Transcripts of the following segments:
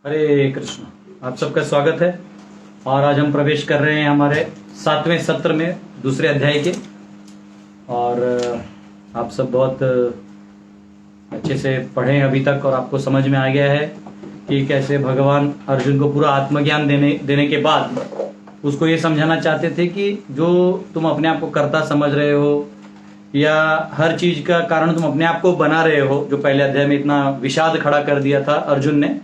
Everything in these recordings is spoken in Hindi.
हरे कृष्ण। आप सबका स्वागत है और आज हम प्रवेश कर रहे हैं हमारे 7वें सत्र में दूसरे अध्याय के। और आप सब बहुत अच्छे से पढ़े हैं अभी तक और आपको समझ में आ गया है कि कैसे भगवान अर्जुन को पूरा आत्मज्ञान देने के बाद उसको ये समझाना चाहते थे कि जो तुम अपने आप को कर्ता समझ रहे हो या हर चीज का कारण तुम अपने आप को बना रहे हो, जो पहले अध्याय में इतना विषाद खड़ा कर दिया था अर्जुन ने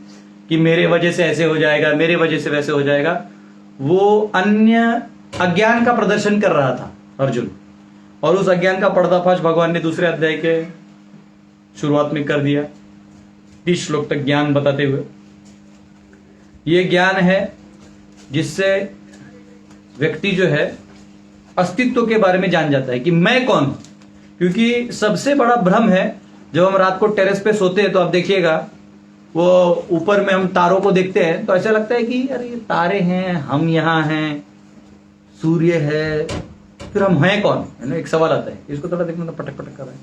कि मेरे वजह से ऐसे हो जाएगा, मेरे वजह से वैसे हो जाएगा, वो अन्य अज्ञान का प्रदर्शन कर रहा था अर्जुन। और उस अज्ञान का पर्दाफाश भगवान ने दूसरे अध्याय के शुरुआत में कर दिया 30 श्लोक तक ज्ञान बताते हुए। ये ज्ञान है जिससे व्यक्ति जो है अस्तित्व के बारे में जान जाता है कि मैं कौन हूं। क्योंकि सबसे बड़ा भ्रम है जब हम रात को टेरेस पे सोते हैं तो आप देखिएगा वो ऊपर में हम तारों को देखते हैं तो ऐसा लगता है कि अरे ये तारे हैं, हम यहां हैं, सूर्य है, फिर हम हैं कौन, है ना। एक सवाल आता है, इसको थोड़ा देखना तो पटक पटक कर रहा है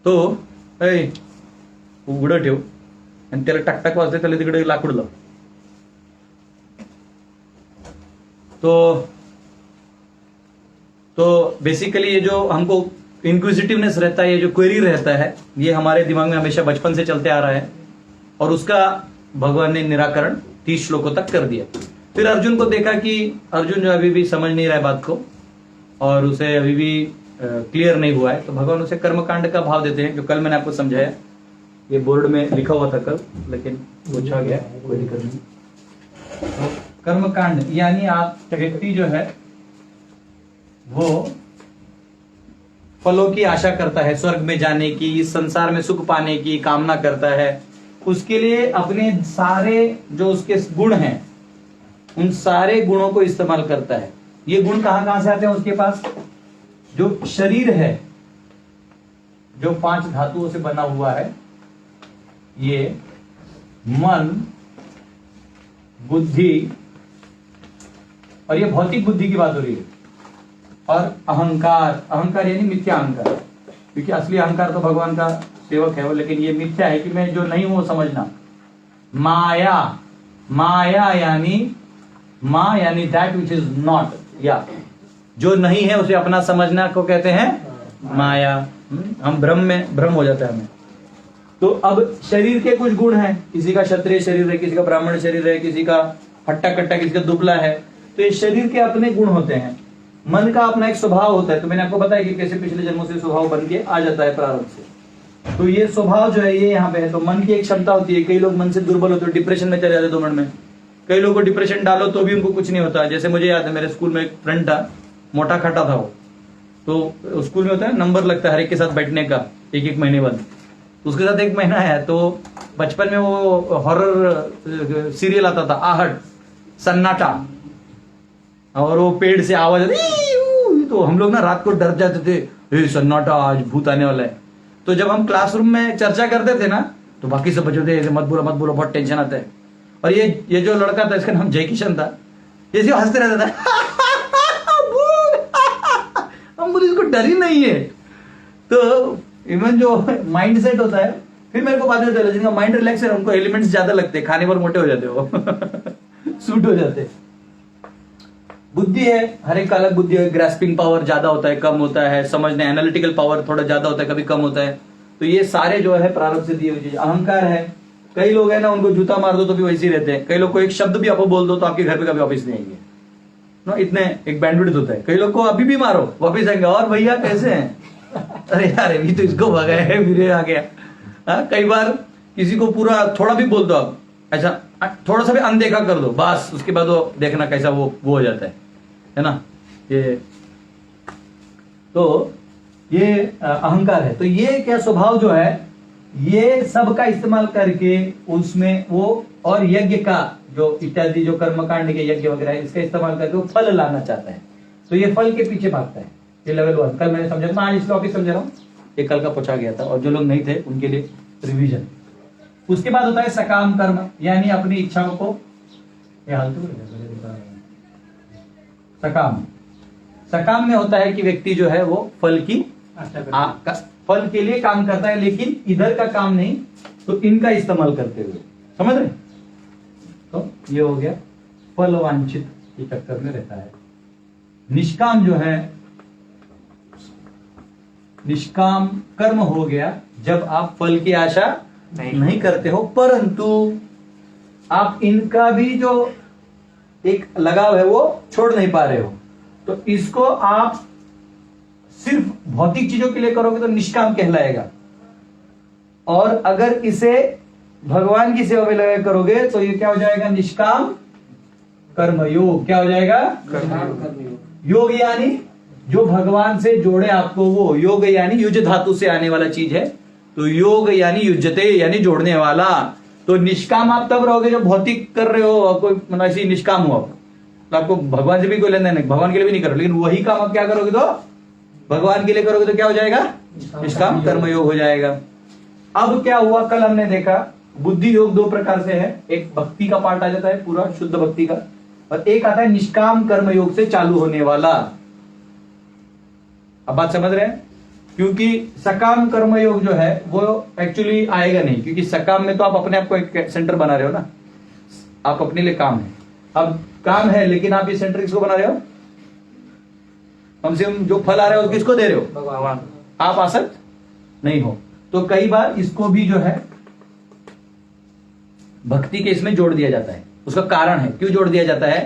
तो उघडं ठेव आणि त्याला टकटक वाजते, त्याला तिकडे लाकूड लाव। तो बेसिकली ये जो हमको इंक्विजिटिवनेस रहता है, ये जो क्वेरी रहता है, ये हमारे दिमाग में हमेशा बचपन से चलते आ रहा है और उसका भगवान ने निराकरण 30 श्लोकों तक कर दिया। फिर अर्जुन को देखा कि अर्जुन जो अभी भी समझ नहीं रहा है बात को और उसे अभी भी क्लियर नहीं हुआ है, तो भगवान उसे कर्मकांड का भाव देते हैं, जो कल मैंने आपको समझाया। ये बोर्ड में लिखा हुआ था कल, लेकिन पूछा गया, कोई दिक्कत नहीं। तो कर्मकांड यानी आप व्यक्ति जो है वो फलों की आशा करता है, स्वर्ग में जाने की, इस संसार में सुख पाने की कामना करता है। उसके लिए अपने सारे जो उसके गुण हैं उन सारे गुणों को इस्तेमाल करता है। ये गुण कहां से आते हैं उसके पास? जो शरीर है, जो 5 धातुओं से बना हुआ है, ये मन, बुद्धि, और ये भौतिक बुद्धि की बात हो रही है, और अहंकार यानी मिथ्या अहंकार, क्योंकि असली अहंकार तो भगवान का सेवक है वो, लेकिन ये मिथ्या है कि मैं जो नहीं हूं वो समझना। माया यानी दैट विच इज नॉट, या जो नहीं है उसे अपना समझना को कहते हैं माया। हम भ्रम हो जाता है हमें। तो अब शरीर के कुछ गुण हैं, किसी का क्षत्रिय शरीर है, किसी का ब्राह्मण शरीर है, किसी का हट्टा कट्टा, किसी का दुबला है। तो ये शरीर के अपने गुण होते हैं। मन का अपना एक स्वभाव होता है, तो मैंने आपको बताया कि कैसे पिछले जन्मों से स्वभाव बन के आ जाता है प्रारंभ से। तो ये स्वभाव जो है ये यहाँ पे है। तो मन की एक क्षमता होती है, कई लोग मन से दुर्बल होते हैं, डिप्रेशन में चले जाते 2 मिनट में। कई लोगों को डिप्रेशन डालो तो भी उनको कुछ नहीं होता। जैसे मुझे याद है, मेरे स्कूल में एक फ्रेंड था, मोटा खाटा था वो, तो स्कूल में होता है नंबर लगता है हर एक के साथ बैठने का, 1-1 महीने बाद। उसके साथ 1 महीना है, तो बचपन में वो हॉरर सीरियल आता था, आहट, सन्नाटा, और वो पेड़ से आवाज आती, तो हम लोग ना रात को डर जाते थे, सन्नाटा, आज भूत आने वाला है। तो जब हम क्लासरूम में चर्चा करते थे ना, तो बाकी सब बच्चे थे मत बोलो, बहुत टेंशन आता है। और ये जो लड़का था, इसका नाम जय किशन था, ये हंसते रहता था हम बोले इसको डर ही नहीं है। तो इवन जो माइंड सेट होता है, फिर मेरे को बाद में चला जिनका माइंड रिलैक्स है उनको एलिमेंट्स ज्यादा लगते हैं, खाने पर मोटे हो जाते हो सूट हो जाते हैं। बुद्धि है, हर एक का अलग बुद्धि है। ग्रास्पिंग पावर ज्यादा होता है, कम होता है, समझने एनालिटिकल पावर थोड़ा ज्यादा होता है, कभी कम होता है। तो ये सारे जो है प्रारंभ से दिए हुई चीज। अहंकार है, कई लोग है ना, उनको जूता मार दो तो भी वैसे ही रहते हैं। कई लोग को एक शब्द भी आपको बोल दो तो आपके घर पे कभी वापिस नहीं आएंगे ना, इतने एक बैंडविड्थ होता है। कई लोग को अभी भी मारो वापिस आएंगे, और भैया कैसे हैं अरे यार अभी तो इसको भगाया है, फिर आ गया। कई बार किसी को पूरा थोड़ा भी बोल दो आप, ऐसा थोड़ा सा भी अनदेखा कर दो, बस उसके बाद वो देखना कैसा वो हो जाता है ना। ये तो ये अहंकार है। तो ये क्या स्वभाव जो है, ये सब का इस्तेमाल करके उसमें वो, और यज्ञ का जो इत्यादि जो कर्मकांड के यज्ञ वगैरह है, इसका इस्तेमाल करके वो फल लाना चाहता है। तो ये फल के पीछे भागता है। ये लेवल 1 कल मैंने समझा था, आज इस टॉपिक समझा रहा हूँ, ये कल का पूछा गया था, और जो लोग नहीं थे उनके लिए रिवीजन। उसके बाद होता है सकाम कर्म, यानी अपनी इच्छाओं को, सकाम में होता है कि व्यक्ति जो है वो फल की फल के लिए काम करता है, लेकिन इधर का काम नहीं, तो इनका इस्तेमाल करते हुए, समझ रहे? तो ये हो गया फल वांछित के चक्कर में रहता है। निष्काम जो है, निष्काम कर्म हो गया जब आप फल की आशा नहीं करते हो, परंतु आप इनका भी जो एक लगाव है वो छोड़ नहीं पा रहे हो, तो इसको आप सिर्फ भौतिक चीजों के लिए करोगे तो निष्काम कहलाएगा, और अगर इसे भगवान की सेवा में लगा करोगे तो ये क्या हो जाएगा? निष्काम कर्मयोग। क्या हो जाएगा? योग यानी जो भगवान से जोड़े आपको, वो योग यानी युज धातु से आने वाला चीज है, तो योग यानी युजते यानी जोड़ने वाला। तो निष्काम आप तब रहोगे जब भौतिक कर रहे हो, और कोई ऐसी निष्काम हो आप, तो आपको भगवान से भी कोई लेना नहीं, भगवान के लिए भी नहीं करो, लेकिन वही काम आप क्या करोगे? तो भगवान के लिए करोगे तो क्या हो जाएगा? निष्काम कर्मयोग हो जाएगा। अब क्या हुआ? कल हमने देखा बुद्धि योग दो प्रकार से है, एक भक्ति का पार्ट आ जाता है पूरा शुद्ध भक्ति का, और एक आता है निष्काम कर्मयोग से चालू होने वाला। अब बात समझ रहे हैं? क्योंकि सकाम कर्मयोग जो है वो एक्चुअली आएगा नहीं, क्योंकि सकाम में तो आप अपने आप को एक सेंटर बना रहे हो ना, आप अपने लिए काम है, अब काम है, लेकिन आप ये सेंटर किसको बना रहे हो? कम से कम जो फल आ रहा है वो किसको दे रहे हो? भगवान। आप आसक्त नहीं हो। तो कई बार इसको भी जो है भक्ति के इसमें जोड़ दिया जाता है। उसका कारण है क्यों जोड़ दिया जाता है?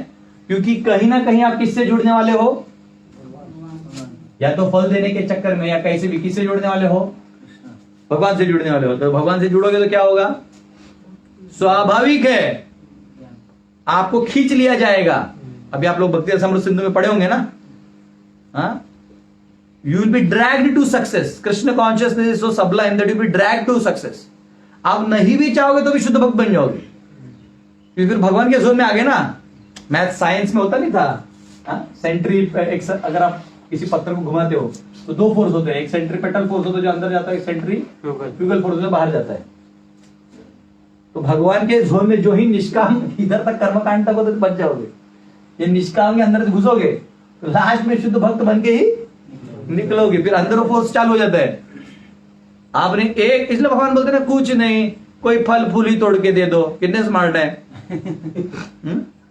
क्योंकि कहीं ना कहीं आप किससे जुड़ने वाले हो? या तो फल देने के चक्कर में, या कैसे भी किससे जुड़ने वाले हो? भगवान से जुड़ने वाले हो। तो भगवान से जुड़ोगे तो क्या होगा? स्वाभाविक है आपको खींच लिया जाएगा। अभी आप लोग भक्ति रसामृत सिंधु में पढ़े होंगे ना, you will be dragged to success. Krishna consciousness is so sublime that you will be dragged to success. आप नहीं भी चाहोगे तो भी शुद्ध भक्त बन जाओगे, क्योंकि फिर भगवान के जोन में आ गए ना। मैथ साइंस में होता नहीं था सेंट्री, अगर आप किसी पत्थर को घुमाते हो तो दो फोर्स होते हैं, एक सेंट्रीपेटल फोर्स होता है जो अंदर जाता है, एक सेंट्रीफ्यूगल फोर्स जो बाहर जाता है। तो भगवान के जोन में जो ही निष्काम इधर तक कर्मकांड तक होते तो बच जाओगे, ये निष्काम के अंदर से घुसोगे तो लास्ट में शुद्ध भक्त बन के ही निकलोगे, फिर अंदर फोर्स चालू हो जाता है। आपने एक, इसलिए भगवान बोलते हैं ना, कुछ नहीं, कोई फल फूल ही तोड़ के दे दो। कितने स्मार्ट है।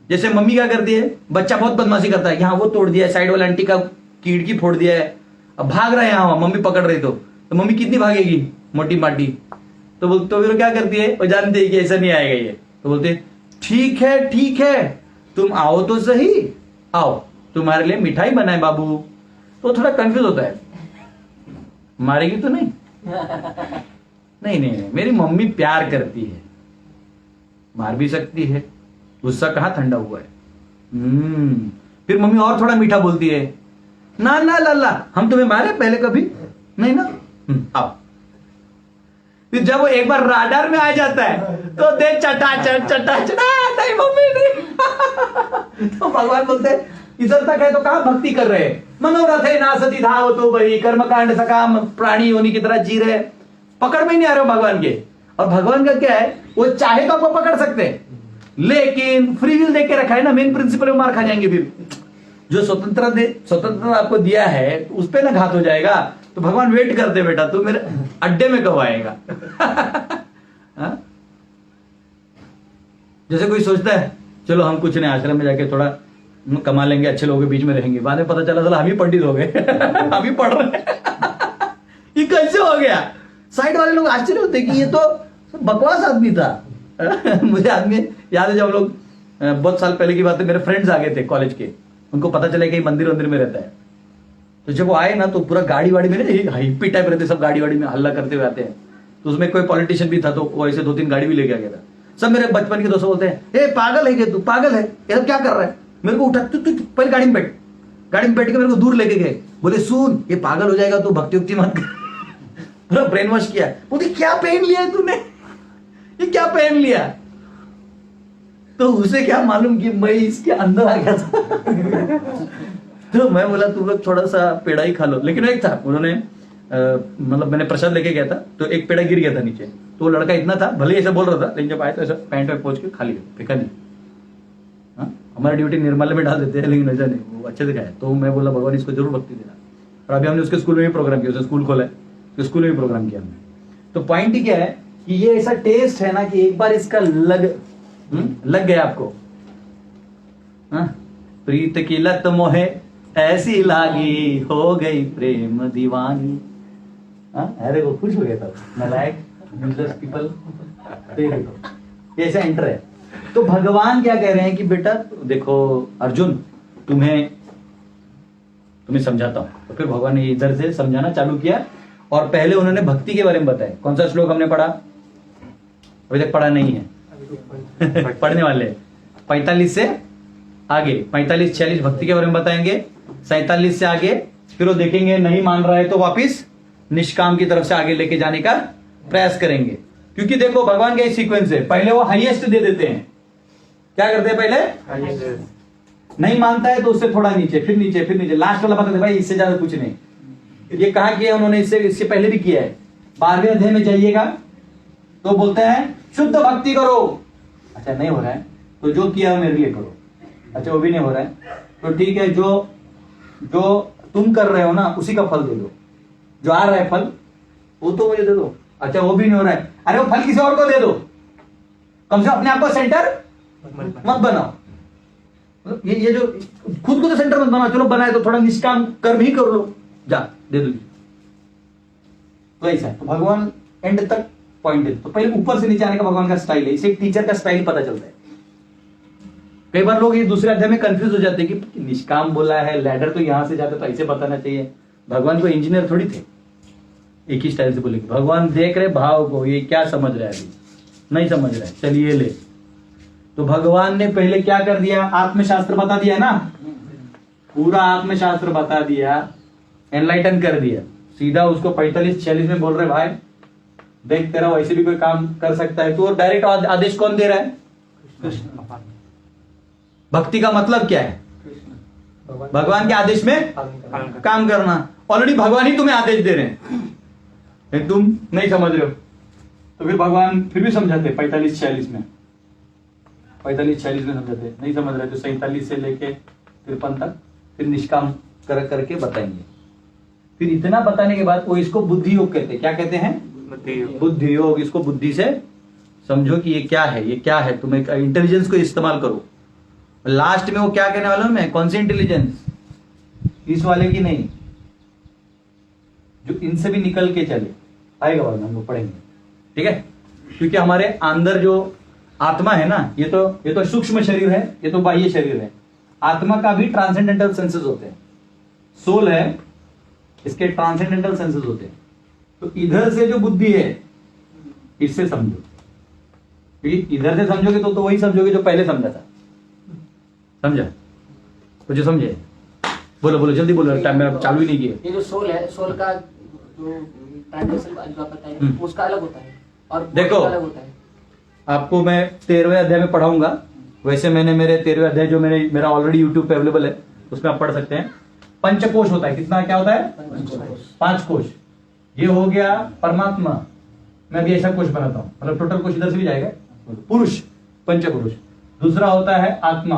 जैसे मम्मी क्या करती है, बच्चा बहुत बदमाशी करता है, यहाँ वो तोड़ दिया है, साइड वाले आंटी का कीड़की फोड़ दिया है, अब भाग रहा है, यहाँ मम्मी पकड़ रही, तो मम्मी कितनी भागेगी? मोटी माटी। तो फिर क्या करती है, वो जानते है कि ऐसा नहीं आएगा ये, तो बोलते ठीक है ठीक है, तुम आओ तो सही, आओ तुम्हारे लिए मिठाई बनाए बाबू। तो थोड़ा कंफ्यूज होता है, मारेगी तो नहीं? नहीं नहीं नहीं, मेरी मम्मी प्यार करती है, मार भी सकती है, गुस्सा कहां ठंडा हुआ है। फिर मम्मी और थोड़ा मीठा बोलती है, ना ना लाला हम तुम्हें मारे पहले कभी नहीं ना, आओ। फिर जब वो एक बार राडार में आ जाता है तो दे चटाचट नहीं मम्मी नहीं। तो भगवान बोलते हैं इधर तक है तो कहां भक्ति कर रहे हैं? मनोरथ है नासती धाव तो भाई कर्मकांड सकाम प्राणी होने की तरह जी रहे, पकड़ में नहीं आ रहे हो भगवान के। और भगवान का क्या है, वो चाहे तो आपको पकड़ सकते हैं, लेकिन फ्री विल दे के रखा है ना, मेन प्रिंसिपल में मार खा जाएंगे। फिर जो स्वतंत्रता आपको दिया है उस पे ना घात हो जाएगा। तो भगवान वेट करते बेटा, तू मेरे अड्डे में कब आएगा। जैसे कोई सोचता है चलो हम कुछ नहीं, आश्रम में जाके थोड़ा कमा लेंगे, अच्छे लोगों के बीच में रहेंगे, बाद में पता चला हम ही पंडित हो गए। हम ही पढ़ रहे हैं। ये कैसे हो गया? साइड वाले लोग आश्चर्य होते कि ये तो बकवास आदमी था। मुझे आदमी याद है जब हम लोग बहुत साल पहले की बात है, मेरे फ्रेंड्स आ गए थे कॉलेज के, उनको पता चला कि मंदिर में रहता है। तो जब वो आए ना तो पूरा गाड़ी वाड़ी में हिप्पी टाइप रहते, सब गाड़ी वाड़ी में हल्ला करते हुए आते हैं। तो उसमें कोई पॉलिटिशियन भी था, तो वो ऐसे 2-3 गाड़ी भी लेके आ गया था। सब मेरे बचपन के दोस्त बोलते हैं, ए पागल है क्या तू, पागल है, ये सब क्या कर रहा है? मेरे को उठा, तू पहले गाड़ी में बैठ। गाड़ी में बैठ के मेरे को दूर लेके गए, बोले सुन ये पागल हो जाएगा, तू भक्ति उक्ति मत कर। पूरा ब्रेन वॉश किया। बोलते क्या पहन लिया है तूने, ये क्या पहन लिया? तो उसे क्या मालूम कि मैं इसके अंदर आ गया था। तो मैं बोला तुम लोग थोड़ा सा पेड़ा ही खा लो। लेकिन एक था, उन्होंने मतलब मैंने प्रसाद लेके गया था, तो एक पेड़ा गिर गया था नीचे। तो वो लड़का इतना था, भले ऐसा बोल रहा था, लेकिन जब आया तो ऐसा पैंट में पहुंच के खा लिया, फेंका नहीं। हमारी ड्यूटी निर्मल में डाल देते हैं, लेकिन ऐसा नहीं, वो अच्छे से खाया। तो मैं बोला भगवान इसको जरूर भक्ति देना। और अभी हमने उसके स्कूल में भी प्रोग्राम किया, उसने स्कूल खोला है, तो स्कूल में भी प्रोग्राम किया हमने। तो पॉइंट क्या है कि ये ऐसा टेस्ट है ना कि एक बार इसका लग गया आपको। प्रीत की लत मोहे ऐसी लागी, हो गई प्रेम दीवानी। अरे वो खुश हो गया था नालायक यूजलेस पीपल। ऐसा एंटर है। तो भगवान क्या कह रहे हैं कि बेटा देखो अर्जुन, तुम्हें समझाता हूं। तो फिर भगवान ने इधर से समझाना चालू किया और पहले उन्होंने भक्ति के बारे में बताया। कौन सा श्लोक हमने पढ़ा? अभी तक पढ़ा नहीं है पढ़ने वाले 45 से आगे, 45-46 भक्ति के बारे में बताएंगे, 47 से आगे फिर वो देखेंगे नहीं मान रहा है तो वापिस निष्काम की तरफ से आगे लेके जाने का प्रयास करेंगे। क्योंकि देखो भगवान का सीक्वेंस है, पहले वो हाईएस्ट दे देते हैं। क्या करते हैं? पहले नहीं मानता है तो उससे थोड़ा नीचे, फिर नीचे, फिर नीचे, लास्ट वाला बताते भाई इससे ज्यादा कुछ नहीं। ये कहा किया उन्होंने, इससे पहले भी किया है। 12वें अध्याय में जाइएगा तो बोलते हैं शुद्ध भक्ति करो। अच्छा नहीं हो रहा है तो जो किया मेरे लिए करो। अच्छा वो भी नहीं हो रहा है तो ठीक है, जो तुम कर रहे हो ना उसी का फल दे दो। जो आ रहा है फल वो तो मुझे दे दो। अच्छा वो भी नहीं हो रहा है, अरे वो फल किसी और को दे दो। कम से कम अपने आप को सेंटर मत बनाओ। ये जो खुद को तो सेंटर मत बनाओ, चलो बनाए तो थोड़ा निष्काम कर्म ही कर लो, जा दे दो। तो ऐसा है। तो भगवान एंड तक पॉइंट है। तो पहले ऊपर से नीचे आने का भगवान का स्टाइल है। इसे एक टीचर का स्टाइल पता चलता है। कई बार लोग ये दूसरे अध्याय में कंफ्यूज हो जाते हैं कि निष्काम बोला है, लैडर तो यहां से जाते तो ऐसे बताना चाहिए। भगवान को इंजीनियर थोड़ी थे एक ही स्टाइल से बोले। भगवान देख रहे भाव को, ये क्या समझ रहा है, अभी नहीं समझ रहा है, चलिए ले। तो भगवान ने पहले क्या कर दिया? आत्मशास्त्र बता दिया ना, पूरा आत्मशास्त्र बता दिया, एनलाइटन कर दिया। सीधा उसको 45-46 में बोल रहे भाई देख तेरा वैसे भी कोई काम कर सकता है। तो डायरेक्ट आदेश कौन दे रहा है? भक्ति का मतलब क्या है? भगवान के आदेश में काम करना। ऑलरेडी भगवान ही तुम्हें आदेश दे रहे हैं, तुम नहीं समझ रहे हो। तो फिर भगवान फिर भी समझाते 45-46 में, 45-46 में समझाते। नहीं समझ रहे तो 47 से लेके 53 तक फिर निष्काम करके बताएंगे। फिर इतना बताने के बाद वो इसको बुद्धि योग कहते हैं। क्या कहते हैं? बुद्धि योग। इसको बुद्धि से समझो कि ये क्या है, ये क्या है। तुम एक इंटेलिजेंस को इस्तेमाल करो। लास्ट में वो क्या कहने वाला हूं मैं? कौन सी इंटेलिजेंस? इस वाले की नहीं, जो इनसे भी निकल के चले। आएगा बाद में हम लोग पढ़ेंगे, ठीक है। क्योंकि हमारे अंदर जो आत्मा है ना, ये तो सूक्ष्म शरीर है, ये तो बाह्य शरीर है। आत्मा का भी ट्रांसेंडेंटल सेंसेस होते हैं। सोल है, इसके ट्रांसेंडेंटल सेंसेस होते हैं। तो इधर से जो बुद्धि है इससे समझो। इधर से समझोगे तो वही समझोगे जो पहले समझा था। समझा? कुछ समझे? बोलो जल्दी बोलो, टाइम मेरा चालू ही नहीं किया। ये जो सोल है, सोल का जो ट्रांजेक्शन जो आप बताएं उसका अलग होता है और देखो अलग होता है। आपको मैं 13वें अध्याय में पढ़ाऊंगा। वैसे मैंने मेरे 13वें अध्याय जो मेरा ऑलरेडी यूट्यूब पे अवेलेबल है उसमें आप पढ़ सकते हैं। पंचकोश होता है। कितना क्या होता है? 5 कोश। ये हो गया परमात्मा। मैं भी ऐसा कोश बनाता हूं, मतलब टोटल कोश इधर से भी जाएगा। पुरुष, पंचपुरुष। दूसरा होता है आत्मा,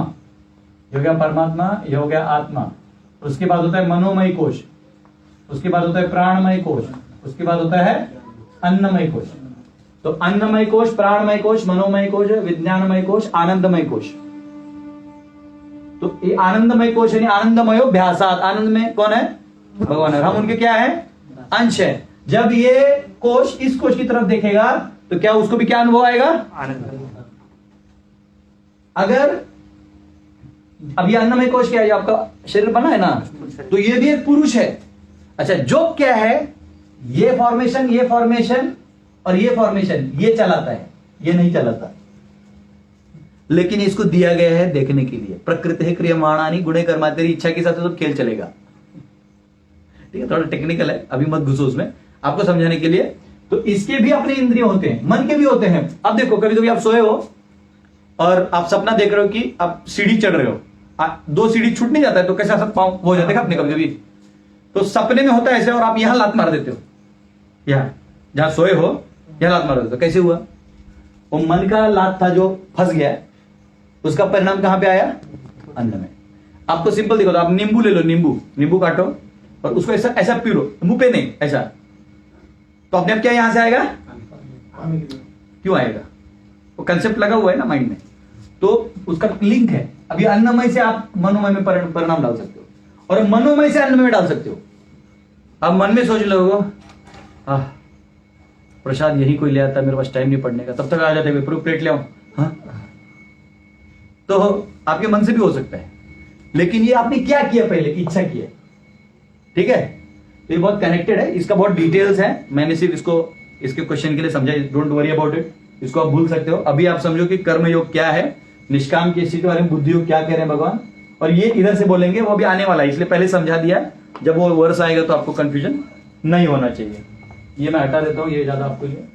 ये हो गया परमात्मा, ये हो गया आत्मा। उसके बाद होता है मनोमय कोश, उसके बाद होता है प्राणमय कोश, उसके बाद होता है अन्नमय कोश। तो अन्नमय कोश, प्राणमय कोश, मनोमय कोश, विज्ञानमय कोश, आनंदमय कोश। तो ये आनंदमय कोश यानी आनंदमयोभ्यासात। आनंद में कौन है? भगवान है। हम उनके क्या है? अंश है। जब ये कोश इस कोश की तरफ देखेगा तो क्या उसको भी क्या अनुभव आएगा? आनंद। अगर अब ये अन्नमय कोश क्या है? जो आपका शरीर बना है ना, तो ये भी एक पुरुष है। अच्छा, जो क्या है? ये फॉर्मेशन और ये फॉर्मेशन ये चलाता है, ये नहीं चलाता। लेकिन इसको दिया गया है देखने के लिए। प्रकृति क्रियमाणानि गुणे कर्मा। तेरी इच्छा के साथ सब खेल चलेगा। ठीक है, थोड़ा टेक्निकल है, अभी मत घुसो उसमें, आपको समझाने के लिए। तो इसके भी अपने इंद्रिय होते हैं, मन के भी होते हैं। अब देखो, कभी कभी आप सोए हो और आप सपना देख रहे हो कि आप सीढ़ी चढ़ रहे हो, 2 सीढ़ी छूट नहीं जाता है तो कैसा सब पांव हो जाते हैं अपने कभी कभी। तो सपने में होता है ऐसे और आप यहां लात मार देते हो, यहां जहां सोए हो यहां लात मार देते हो। कैसे हुआ? वो मन का लात था जो फंस गया, उसका परिणाम कहां पे आया? अन्न में। आपको सिंपल दिखा दो, आप नींबू ले लो, नींबू काटो और उसको ऐसा ऐसा पी लो, मुंह पे नहीं, ऐसा तो अपने आप क्या यहां से आएगा, क्यों आएगा, वो कंसेप्ट लगा हुआ है ना माइंड में, तो उसका लिंक है। अभी अन्नमय से आप मनोमय में परिणाम डाल सकते हो, और मनोमय से अन्नमय में डाल सकते हो। अब मन में सोच लो, प्रसाद यही कोई ले आता, मेरे पास टाइम नहीं पढ़ने का, तब तक आ जाते प्रूफ प्लेट ले आओ। हाँ, तो आपके मन से भी हो सकता है, लेकिन ये आपने क्या किया, पहले इच्छा की है, ठीक है। तो ये बहुत कनेक्टेड है, इसका बहुत डिटेल्स है, मैंने सिर्फ इसको इसके क्वेश्चन के लिए समझा, डोंट वरी अबाउट इट, इसको आप भूल सकते हो। अभी आप समझो कि कर्म योग क्या है, निष्काम की स्थिति के बारे में बुद्धि योग क्या कह रहे हैं भगवान, और ये इधर से बोलेंगे, वो भी आने वाला है, इसलिए पहले समझा दिया। जब वो वर्ष आएगा तो आपको कंफ्यूजन नहीं होना चाहिए। ये मैं हटा देता हूं, ये ज्यादा आपको लिए,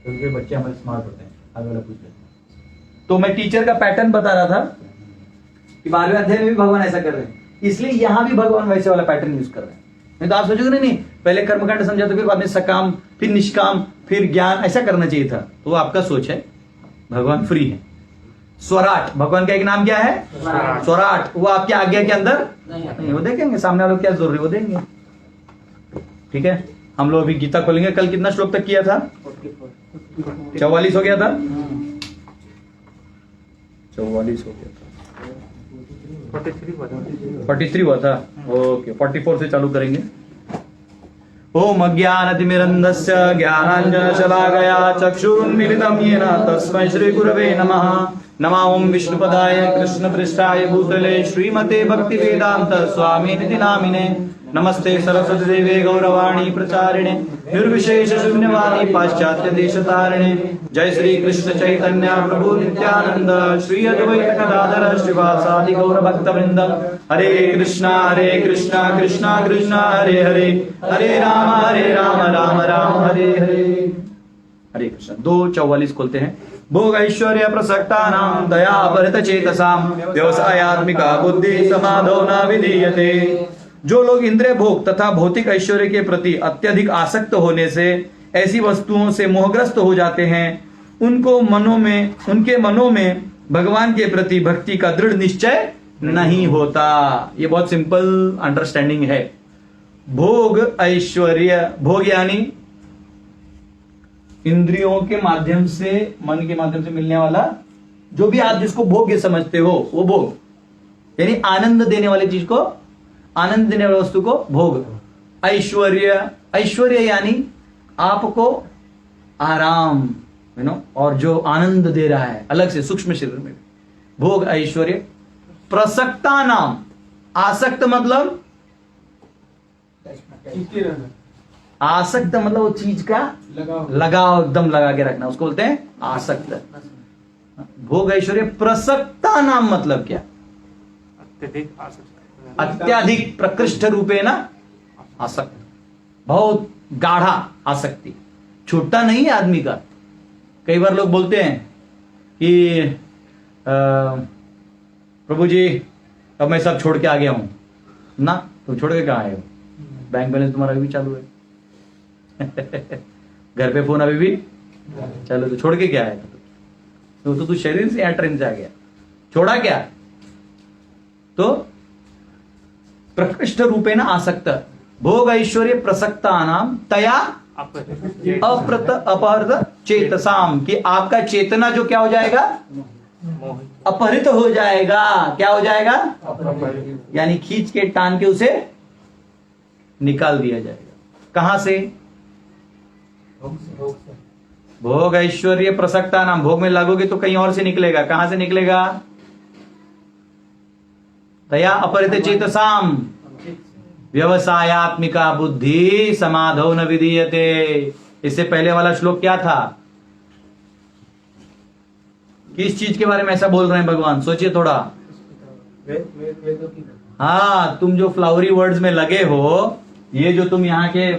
क्योंकि बच्चे हमारे स्मार्ट होते हैं, आगे वाला पूछ लेते हैं। तो मैं टीचर का पैटर्न बता रहा था कि 12वें अध्याय में भी भगवान ऐसा कर रहे हैं, इसलिए यहां भी भगवान वैसे वाला पैटर्न यूज कर रहे हैं। नहीं तो आप सोचोगे नहीं पहले कर्मकांड समझा तो फिर बाद में सकाम, फिर निष्काम, फिर ज्ञान, ऐसा करना चाहिए था। तो वो आपका सोच है, भगवान फ्री है। स्वराट, भगवान का एक नाम क्या है, स्वराट, वो आपकी आज्ञा के अंदर नहीं, वो देखेंगे सामने वालों क्या जरूरी, वो देंगे, ठीक है। हम लोग अभी गीता खोलेंगे। कल कितना श्लोक तक किया था, 44 हो गया था, 44 हो गया था, 43 हुआ था, ओके 44 से चालू करेंगे। ओम अज्ञानतिमिरन्धस्य ज्ञानाञ्जनशलाकया चक्षुरुन्मीलितं येन तस्मै श्रीगुरवे नमः। नमः ओम विष्णुपदाय कृष्णपृष्ठाय भूतले श्रीमते भक्तिवेदांत स्वामिनिति नामिने। नमस्ते सरस्वती देवे गौरवाणी प्रचारिणे निर्विशेष शून्यवादी पाश्चात्य देशतारिणे। जय श्री कृष्ण चैतन्य प्रभु नित्यानंद श्री अद्वैत गदाधर श्रीवासादि गौर भक्त वृंद। हरे कृष्णा कृष्णा कृष्णा हरे हरे, हरे राम राम राम हरे हरे। हरे कृष्ण। 2:44 खोलते हैं। भोग ऐश्वर्य प्रसक्ता नाम दया भरत चेतसाम व्यवसायात्मिका बुद्धि समाधो न विधीयते। जो लोग इंद्रिय भोग तथा भौतिक ऐश्वर्य के प्रति अत्यधिक आसक्त होने से ऐसी वस्तुओं से मोहग्रस्त हो जाते हैं, उनके मनों में भगवान के प्रति भक्ति का दृढ़ निश्चय नहीं होता। ये बहुत सिंपल अंडरस्टैंडिंग है। भोग ऐश्वर्य, भोग यानी इंद्रियों के माध्यम से, मन के माध्यम से मिलने वाला जो भी आप जिसको भोग्य समझते हो वो भोग, यानी आनंद देने वाली चीज को, आनंद देने वाली वस्तु को भोग। ऐश्वर्य यानी आपको आराम, और जो आनंद दे रहा है अलग से सूक्ष्म शरीर में, भोग ऐश्वर्य। प्रसक्ता नाम, आसक्त मतलब, आसक्त मतलब वो चीज का लगाव एकदम लगा के रखना, उसको बोलते हैं आसक्त। भोग ऐश्वर्य। प्रसक्ता नाम मतलब क्या, अत्याधिक प्रकृष्ट रूपे ना आसक्त, बहुत गाढ़ा आसक्ति, छोटा नहीं है आदमी का। कई बार लोग बोलते हैं कि प्रभु जी अब मैं सब छोड़ के आ गया हूं ना। तुम छोड़ के कहां आए हो, बैंक बैलेंस तुम्हारा अभी भी चालू है घर पे फोन अभी भी चलो, तो छोड़ के क्या आया तो तू शरीर से या ट्रेन से आ गया, छोड़ा क्या। तो प्रकृष्ट रूपे न आसक्त। भोग ऐश्वर्य प्रसक्ता नाम तया अपहृत चेतसाम, कि आपका चेतना जो क्या हो जाएगा, अपहृत हो जाएगा। क्या हो जाएगा, यानी खींच के टांग के उसे निकाल दिया जाएगा। कहां से, भोग ऐश्वर्य प्रसक्ता नाम। भोग में लागोगे तो कहीं और से निकलेगा। कहां से निकलेगा, तया अपहृत चेतसाम व्यवसायात्मिका बुद्धि समाधो न विधीयते। इससे पहले वाला श्लोक क्या था, किस चीज के बारे में ऐसा बोल रहे हैं भगवान, सोचिए थोड़ा। हाँ, तुम जो फ्लावरी वर्ड्स में लगे हो, ये जो तुम यहाँ के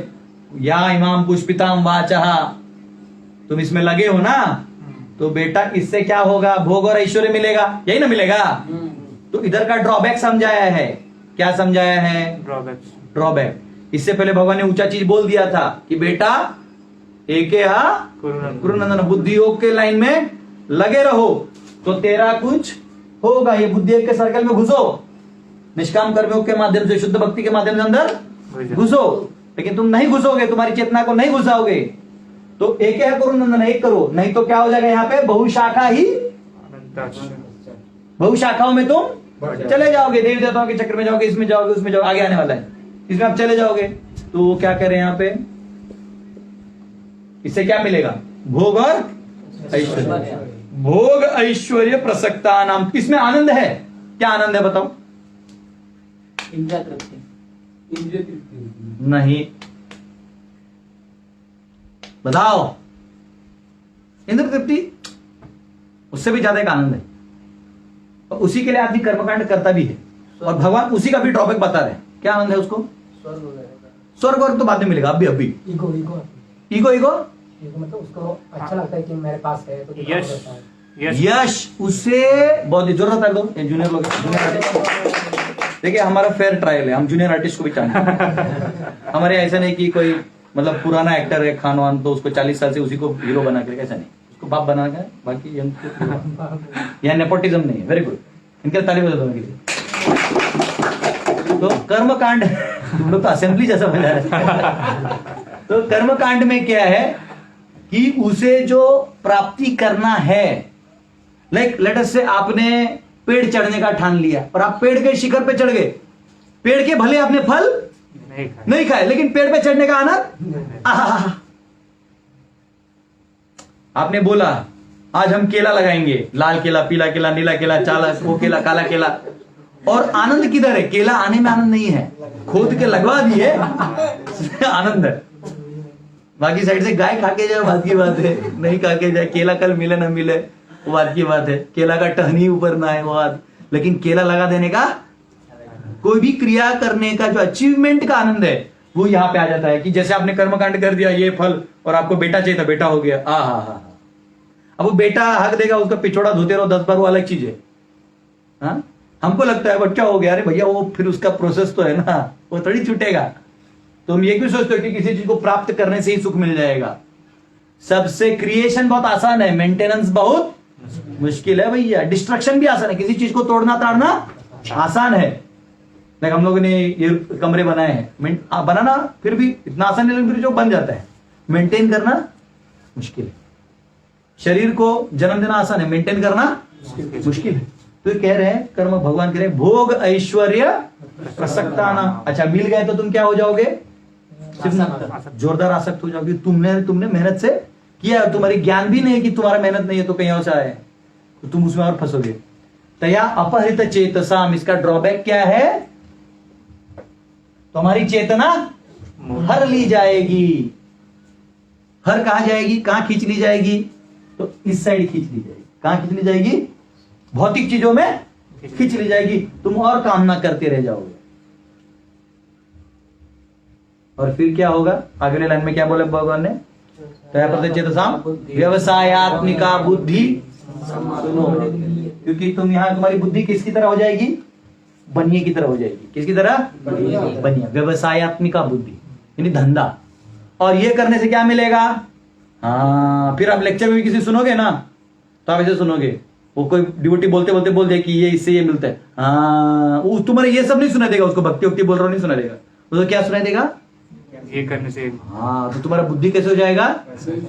या इमाम पुष्पिताम वाचहा, तुम इसमें लगे हो ना, तो बेटा इससे क्या होगा, भोग और ऐश्वर्य मिलेगा, यही ना मिलेगा। तो इधर का ड्रॉबैक समझाया है। क्या समझाया है, ड्रॉबैक। इससे पहले भगवान ने ऊंचा चीज बोल दिया था कि बेटा एक गुरुनंदन बुद्धि योग के लाइन में लगे रहो तो तेरा कुछ होगा। ये बुद्धि योग के सर्कल में घुसो, निष्काम कर्मयोग के माध्यम से, शुद्ध भक्ति के माध्यम से अंदर घुसो, लेकिन तुम नहीं घुसोगे, तुम्हारी चेतना को नहीं घुसाओगे तो एक करो नंदन, एक करो, नहीं तो क्या हो जाएगा यहाँ पे बहुशाखा ही, बहुशाखाओं में तुम चले जाओगे, देवी देवताओं के चक्र में जाओगे, इसमें जाओगे, उसमें जाओगे, आगे आने वाला है, इसमें आप चले जाओगे। तो वो क्या करें यहाँ पे, इससे क्या मिलेगा, भोग और ऐश्वर्य, भोग ऐश्वर्य प्रसक्ता नाम, इसमें आनंद है, क्या आनंद है बताओ, इंद्रिय तृप्ति, नहीं, बताओ, इंद्र तृप्ति उससे भी ज्यादा एक आनंद है, और उसी के लिए आदमी कर्मकांड करता भी है, और भगवान उसी का भी ड्रॉबैक बता रहे हैं, क्या आनंद है उसको, स्वर्ग और तो बाद में मिलेगा, अभी ईगो ईगो ईगो ईगो मतलब उसको अच्छा लगता है कि मेरे पास है तो दिखावा यश देता है। यश, उससे बहुत जरूरत है, लोग जूनियर लोग, जूनियर आर्टिस्ट देखिए, हमारा फेयर ट्रायल है, हम जूनियर आर्टिस्ट को भी चाहते हैं। हमारे ऐसा नहीं कि कोई मतलब पुराना एक्टर है खान वान तो उसको 40 साल से उसी को हीरो बना के, ऐसा नहीं, उसको बाप बना के, बाकी यहाँ नेपोटिज्म नहीं है। वेरी गुड, इनके ताली बजा दो उनके लिए। तो कर्म कांड, तुम लोग तो असेंबली जैसा बजा रहे। तो कर्म कांड में क्या है कि उसे जो प्राप्ति करना है, लाइक लेट अस से आपने पेड़ चढ़ने का ठान लिया और आप पेड़ के शिखर पे चढ़ गए, पेड़ के भले आपने फल नहीं खाए लेकिन पेड़ पे चढ़ने का आनंद, आपने बोला आज हम केला लगाएंगे, लाल केला, पीला केला, नीला केला, चाला वो केला, काला केला, और आनंद किधर है, केला आने में आनंद नहीं है, खोद के लगवा दिए आनंद है। बाकी साइड से गाय खा के जाए बात की बात है, नहीं खा के जाए, केला कल मिले ना मिले वो बात की बात है, केला का टहनी ऊपर ना है वो बात, लेकिन केला लगा देने का, कोई भी क्रिया करने का जो अचीवमेंट का आनंद है वो यहाँ पे आ जाता है। कि जैसे आपने कर्मकांड कर दिया, ये फल, और आपको बेटा चाहिए था, बेटा हो गया, हा। अब वो बेटा हक देगा, उसका पिछोड़ा धोते रहो 10 बार, वो अलग चीज है। हाँ, हमको लगता है बच्चा हो गया, अरे भैया वो फिर उसका प्रोसेस तो है ना, वो थोड़ी छूटेगा। तुम ये क्यों सोचते हो कि किसी चीज को प्राप्त करने से ही सुख मिल जाएगा? सबसे क्रिएशन बहुत आसान है, मेंटेनेंस बहुत मुश्किल है भैया। डिस्ट्रक्शन भी आसान है, किसी चीज को तोड़ना ताड़ना आसान है। लाइक हम लोगों ने ये कमरे बनाए हैं, बनाना फिर भी इतना आसान नहीं, लेकिन फिर जो बन जाता है, मेंटेन करना मुश्किल है। शरीर को जन्म देना आसान है, मेंटेन करना मुश्किल है। तो ये कह रहे हैं, कर्म भगवान कह रहे हैं, भोग ऐश्वर्य प्रसक्ता नाम। अच्छा, मिल गए तो तुम क्या हो जाओगे? जोरदार आसक्त हो जाओगे। तुमने मेहनत से किया, तुम्हारी ज्ञान भी नहीं है कि तुम्हारा मेहनत नहीं है तो कहीं और से आए, तो तुम उसमें और फंसोगे। तया अपहृत चेतसाम, इसका ड्रॉबैक क्या है? तुम्हारी चेतना हर ली जाएगी। हर कहां जाएगी? कहां खींच ली जाएगी? तो इस साइड खींच ली जाएगी। कहां खींच ली जाएगी? भौतिक चीजों में खींच ली जाएगी। तुम और कामना करते रह जाओगे। और फिर क्या होगा? अगले लाइन में क्या बोले भगवान ने? चेतसाम व्यवसायत्मिका बुद्धि। सुनो, क्योंकि तुम यहां, तुम्हारी बुद्धि किसकी तरह हो जाएगी? बनिए की तरह हो जाएगी। किसकी तरह? बनिया। व्यवसायत्मिका बुद्धि यानी धंधा। और ये करने से क्या मिलेगा? हाँ, फिर आप लेक्चर में भी किसी सुनोगे ना, तो आप ऐसे सुनोगे, वो कोई डिवोटी बोलते बोलते बोल दे कि ये इससे ये मिलता है। हाँ, वो तुम्हारे ये सब नहीं सुना देगा, उसको भक्ति उक्ति बोल रहा नहीं सुना देगा। उसको क्या सुना देगा? ये करने से। हाँ, तो तुम्हारा बुद्धि कैसे हो जाएगा?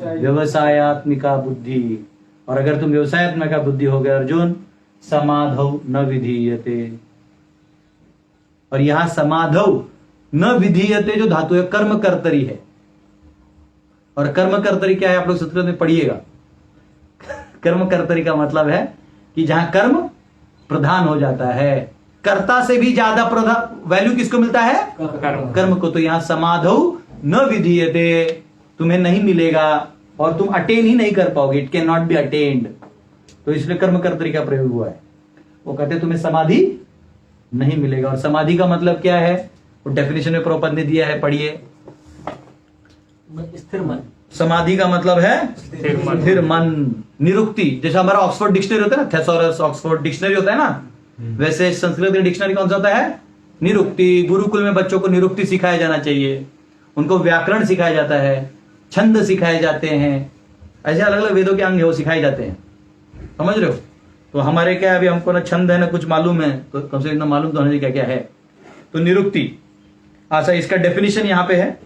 व्यवसायत्मिका बुद्धि। और अगर तुम व्यवसायत्मिका बुद्धि हो गए अर्जुन, समाधौ न विधीयते। और यहां समाधौ न विधीयते जो धातु है, कर्म कर्तरी है। और कर्म कर्तरी क्या है? आप लोग संस्कृत में पढ़िएगा। कर्म कर्तरी का मतलब है कि जहां कर्म प्रधान हो जाता है, कर्ता से भी ज्यादा वैल्यू किसको मिलता है? कर्म को। तो यहां समाधौ न विधीयते, तुम्हें नहीं मिलेगा और तुम अटेन ही नहीं कर पाओगे। It can not be attend. तो इसलिए कर्म कर्तरी का प्रयोग हुआ है। वो कहते तुम्हें समाधि नहीं मिलेगा। और समाधि का मतलब क्या है? वो डेफिनेशन में प्रभुपाद ने दिया है, पढ़िए। स्थिर मन। समाधि का मतलब है स्थिर मन, निरुक्ति। जैसे हमारा ऑक्सफोर्ड डिक्शनरी होता है ना, थेसोरस ऑक्सफोर्ड डिक्शनरी होता है ना, वैसे संस्कृत की डिक्शनरी कौन सा होता है? निरुक्ति। गुरुकुल में बच्चों को निरुक्ति सिखाया जाना चाहिए, उनको व्याकरण सिखाया जाता है, छंद सिखाए जाते हैं, ऐसे अलग अलग वेदों के अंग है वो सिखाए जाते हैं। समझ रहे हो? तो हमारे क्या है, अभी हमको ना छंद है ना कुछ मालूम है, तो कम से कम मालूम तो होने क्या क्या है। तो निरुक्ति। अच्छा, इसका डेफिनेशन यहाँ पे है,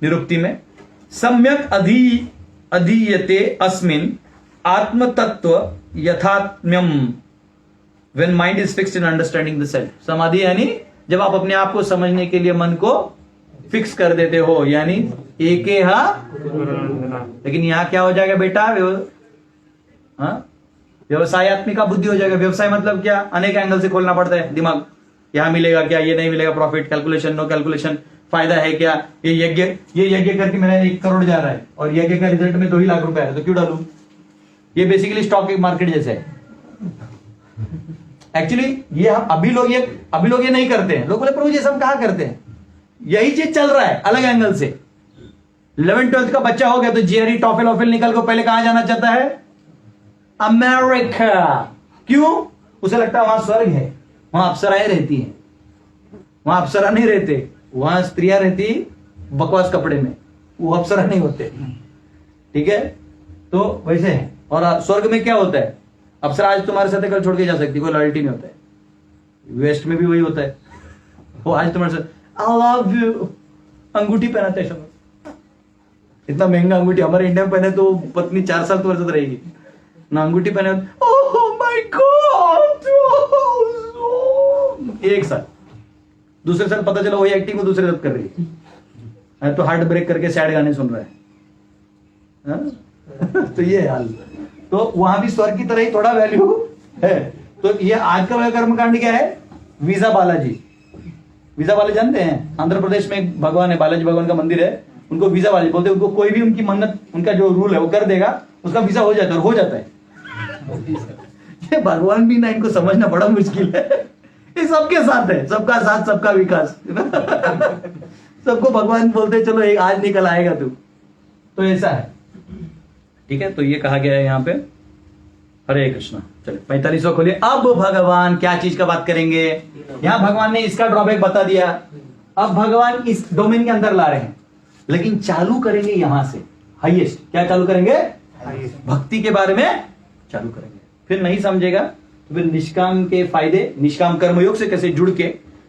निरुक्ति में, सम्यक अधीयते अस्मिन् आत्मतत्व यथात्म्यम when mind is fixed in understanding the self. समाधि यानी जब आप अपने आप को समझने के लिए मन को फिक्स कर देते हो, यानी एकेहा। लेकिन यहां क्या हो जाएगा बेटा, व्यवसायत्मिका बुद्धि हो जाएगा। व्यवसाय मतलब क्या, अनेक एंगल से खोलना पड़ता है दिमाग। यहां मिलेगा क्या, ये नहीं मिलेगा, प्रॉफिट कैलकुलेशन, नो कैलकुलेशन, फायदा है क्या, ये यज्ञ करके मेरा 1 करोड़ जा रहा है और यज्ञ का रिजल्ट में 2 ही लाख रुपए है, तो क्यों डालूं। ये बेसिकली स्टॉक मार्केट जैसे है। एक्चुअली ये हम अभी लोग ये नहीं करते हैं। लोग बोले प्रभु जी सब कहां करते हैं, यही चीज चल रहा है अलग एंगल से। 11th-12th का बच्चा हो गया तो जीआरई टॉफिल ऑफिल निकल को पहले कहां जाना चाहता है, अमेरिका। क्यों, उसे लगता है वहां स्वर्ग है, वहां अप्सराएं रहती हैं। वहां अप्सरा नहीं रहते, वहां स्त्रियां रहती बकवास कपड़े में, वो अप्सरा नहीं होते। ठीक है, तो वैसे है। और स्वर्ग में क्या होता है, अप्सरा आज तुम्हारे साथ कल छोड़ के जा सकती, कोई लॉयल्टी नहीं होता है। वेस्ट में भी वही होता है, वो आज तुम्हारे साथ आई लव यू, अंगूठी पहनाते हैं सब, इतना महंगा अंगूठी। हमारे इंडिया में पहने तो पत्नी 4 साल तुम्हारे साथ रहेगी ना, अंगूठी पहने ओह माय गॉड, एक साल, दूसरे साल पता चला वही एक्टिंग को दूसरे साथ कर रही है, तो हार्ट ब्रेक करके सैड गाने सुन रहा है। तो ये हाल, तो वहां भी स्वर्ग की तरह ही थोड़ा वैल्यू है। तो ये आज का कर्मकांड क्या है, वीजा बालाजी। वीजा बालाजी जानते हैं, आंध्र प्रदेश में एक भगवान है, बालाजी भगवान का मंदिर है, उनको वीजा बालाजी बोलते हैं। उनको कोई भी उनकी मन्नत, उनका जो रूल है वो कर देगा, उसका वीजा हो जाता है, और हो जाता है। ये भगवान भी ना, इनको समझना बड़ा मुश्किल है। ये सबके साथ है, सबका साथ सबका विकास। सबको भगवान बोलते चलो एक आज निकल आएगा तू, तो ऐसा है। ठीक है, तो ये कहा गया है यहाँ पे। हरे कृष्णा। चलिए 45वां खोलिए। अब भगवान क्या चीज का बात करेंगे, यहाँ भगवान ने इसका ड्रॉबैक बता दिया। अब भगवान इस डोमेन के अंदर ला रहे हैं, लेकिन चालू करेंगे यहां से हाईएस्ट। क्या चालू करेंगे, भक्ति के बारे में चालू करेंगे। फिर नहीं समझेगा तो फिर निष्काम के फायदे, निष्काम कर्मयोग से कैसे जुड़ के,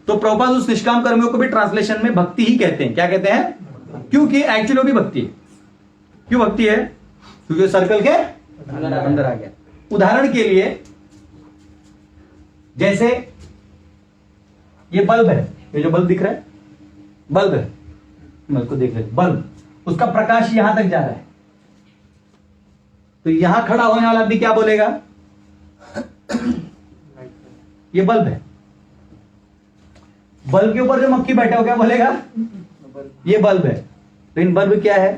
तो प्रभुपाद उस निष्काम कर्मयोग को भी ट्रांसलेशन में भक्ति ही कहते हैं। क्या कहते हैं, क्योंकि एक्चुअली वो भी भक्ति है। क्यों भक्ति है, क्योंकि सर्कल के अंदर आ गया। उदाहरण के लिए जैसे ये बल्ब है, ये जो बल्ब दिख रहा है, बल्ब है, मैं उसको देख ले, बल्ब, उसका प्रकाश यहां तक जा रहा है, तो यहां खड़ा होने वाला आदमी क्या बोलेगा, ये बल्ब है। बल्ब के ऊपर जो मक्खी बैठा हो क्या बोलेगा, ये बल्ब है। तो इन बल्ब क्या है,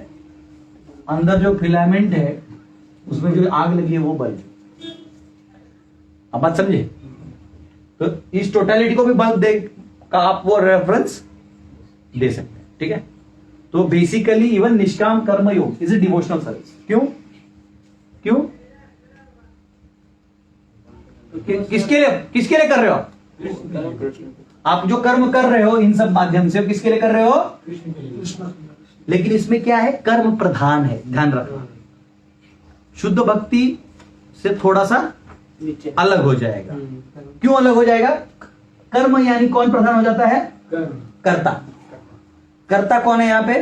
अंदर जो फिलामेंट है उसमें जो आग लगी है वो बल्ब। अब बात समझे, तो इस टोटलिटी को भी बल्ब दे का आप वो रेफरेंस दे सकते हैं। ठीक है, तो बेसिकली इवन निष्काम कर्म योग इज ए डिवोशनल सर्विस। क्यों क्यों, किसके लिए कर रहे हो आप जो कर्म कर रहे हो इन सब माध्यम से, किसके लिए कर रहे हो, लेकिन इसमें क्या है, कर्म प्रधान है, ध्यान रखना। शुद्ध भक्ति से थोड़ा सा अलग हो जाएगा। क्यों अलग हो जाएगा, कर्म यानी कौन प्रधान हो जाता है, कर्ता। कर्ता कौन है यहां पे,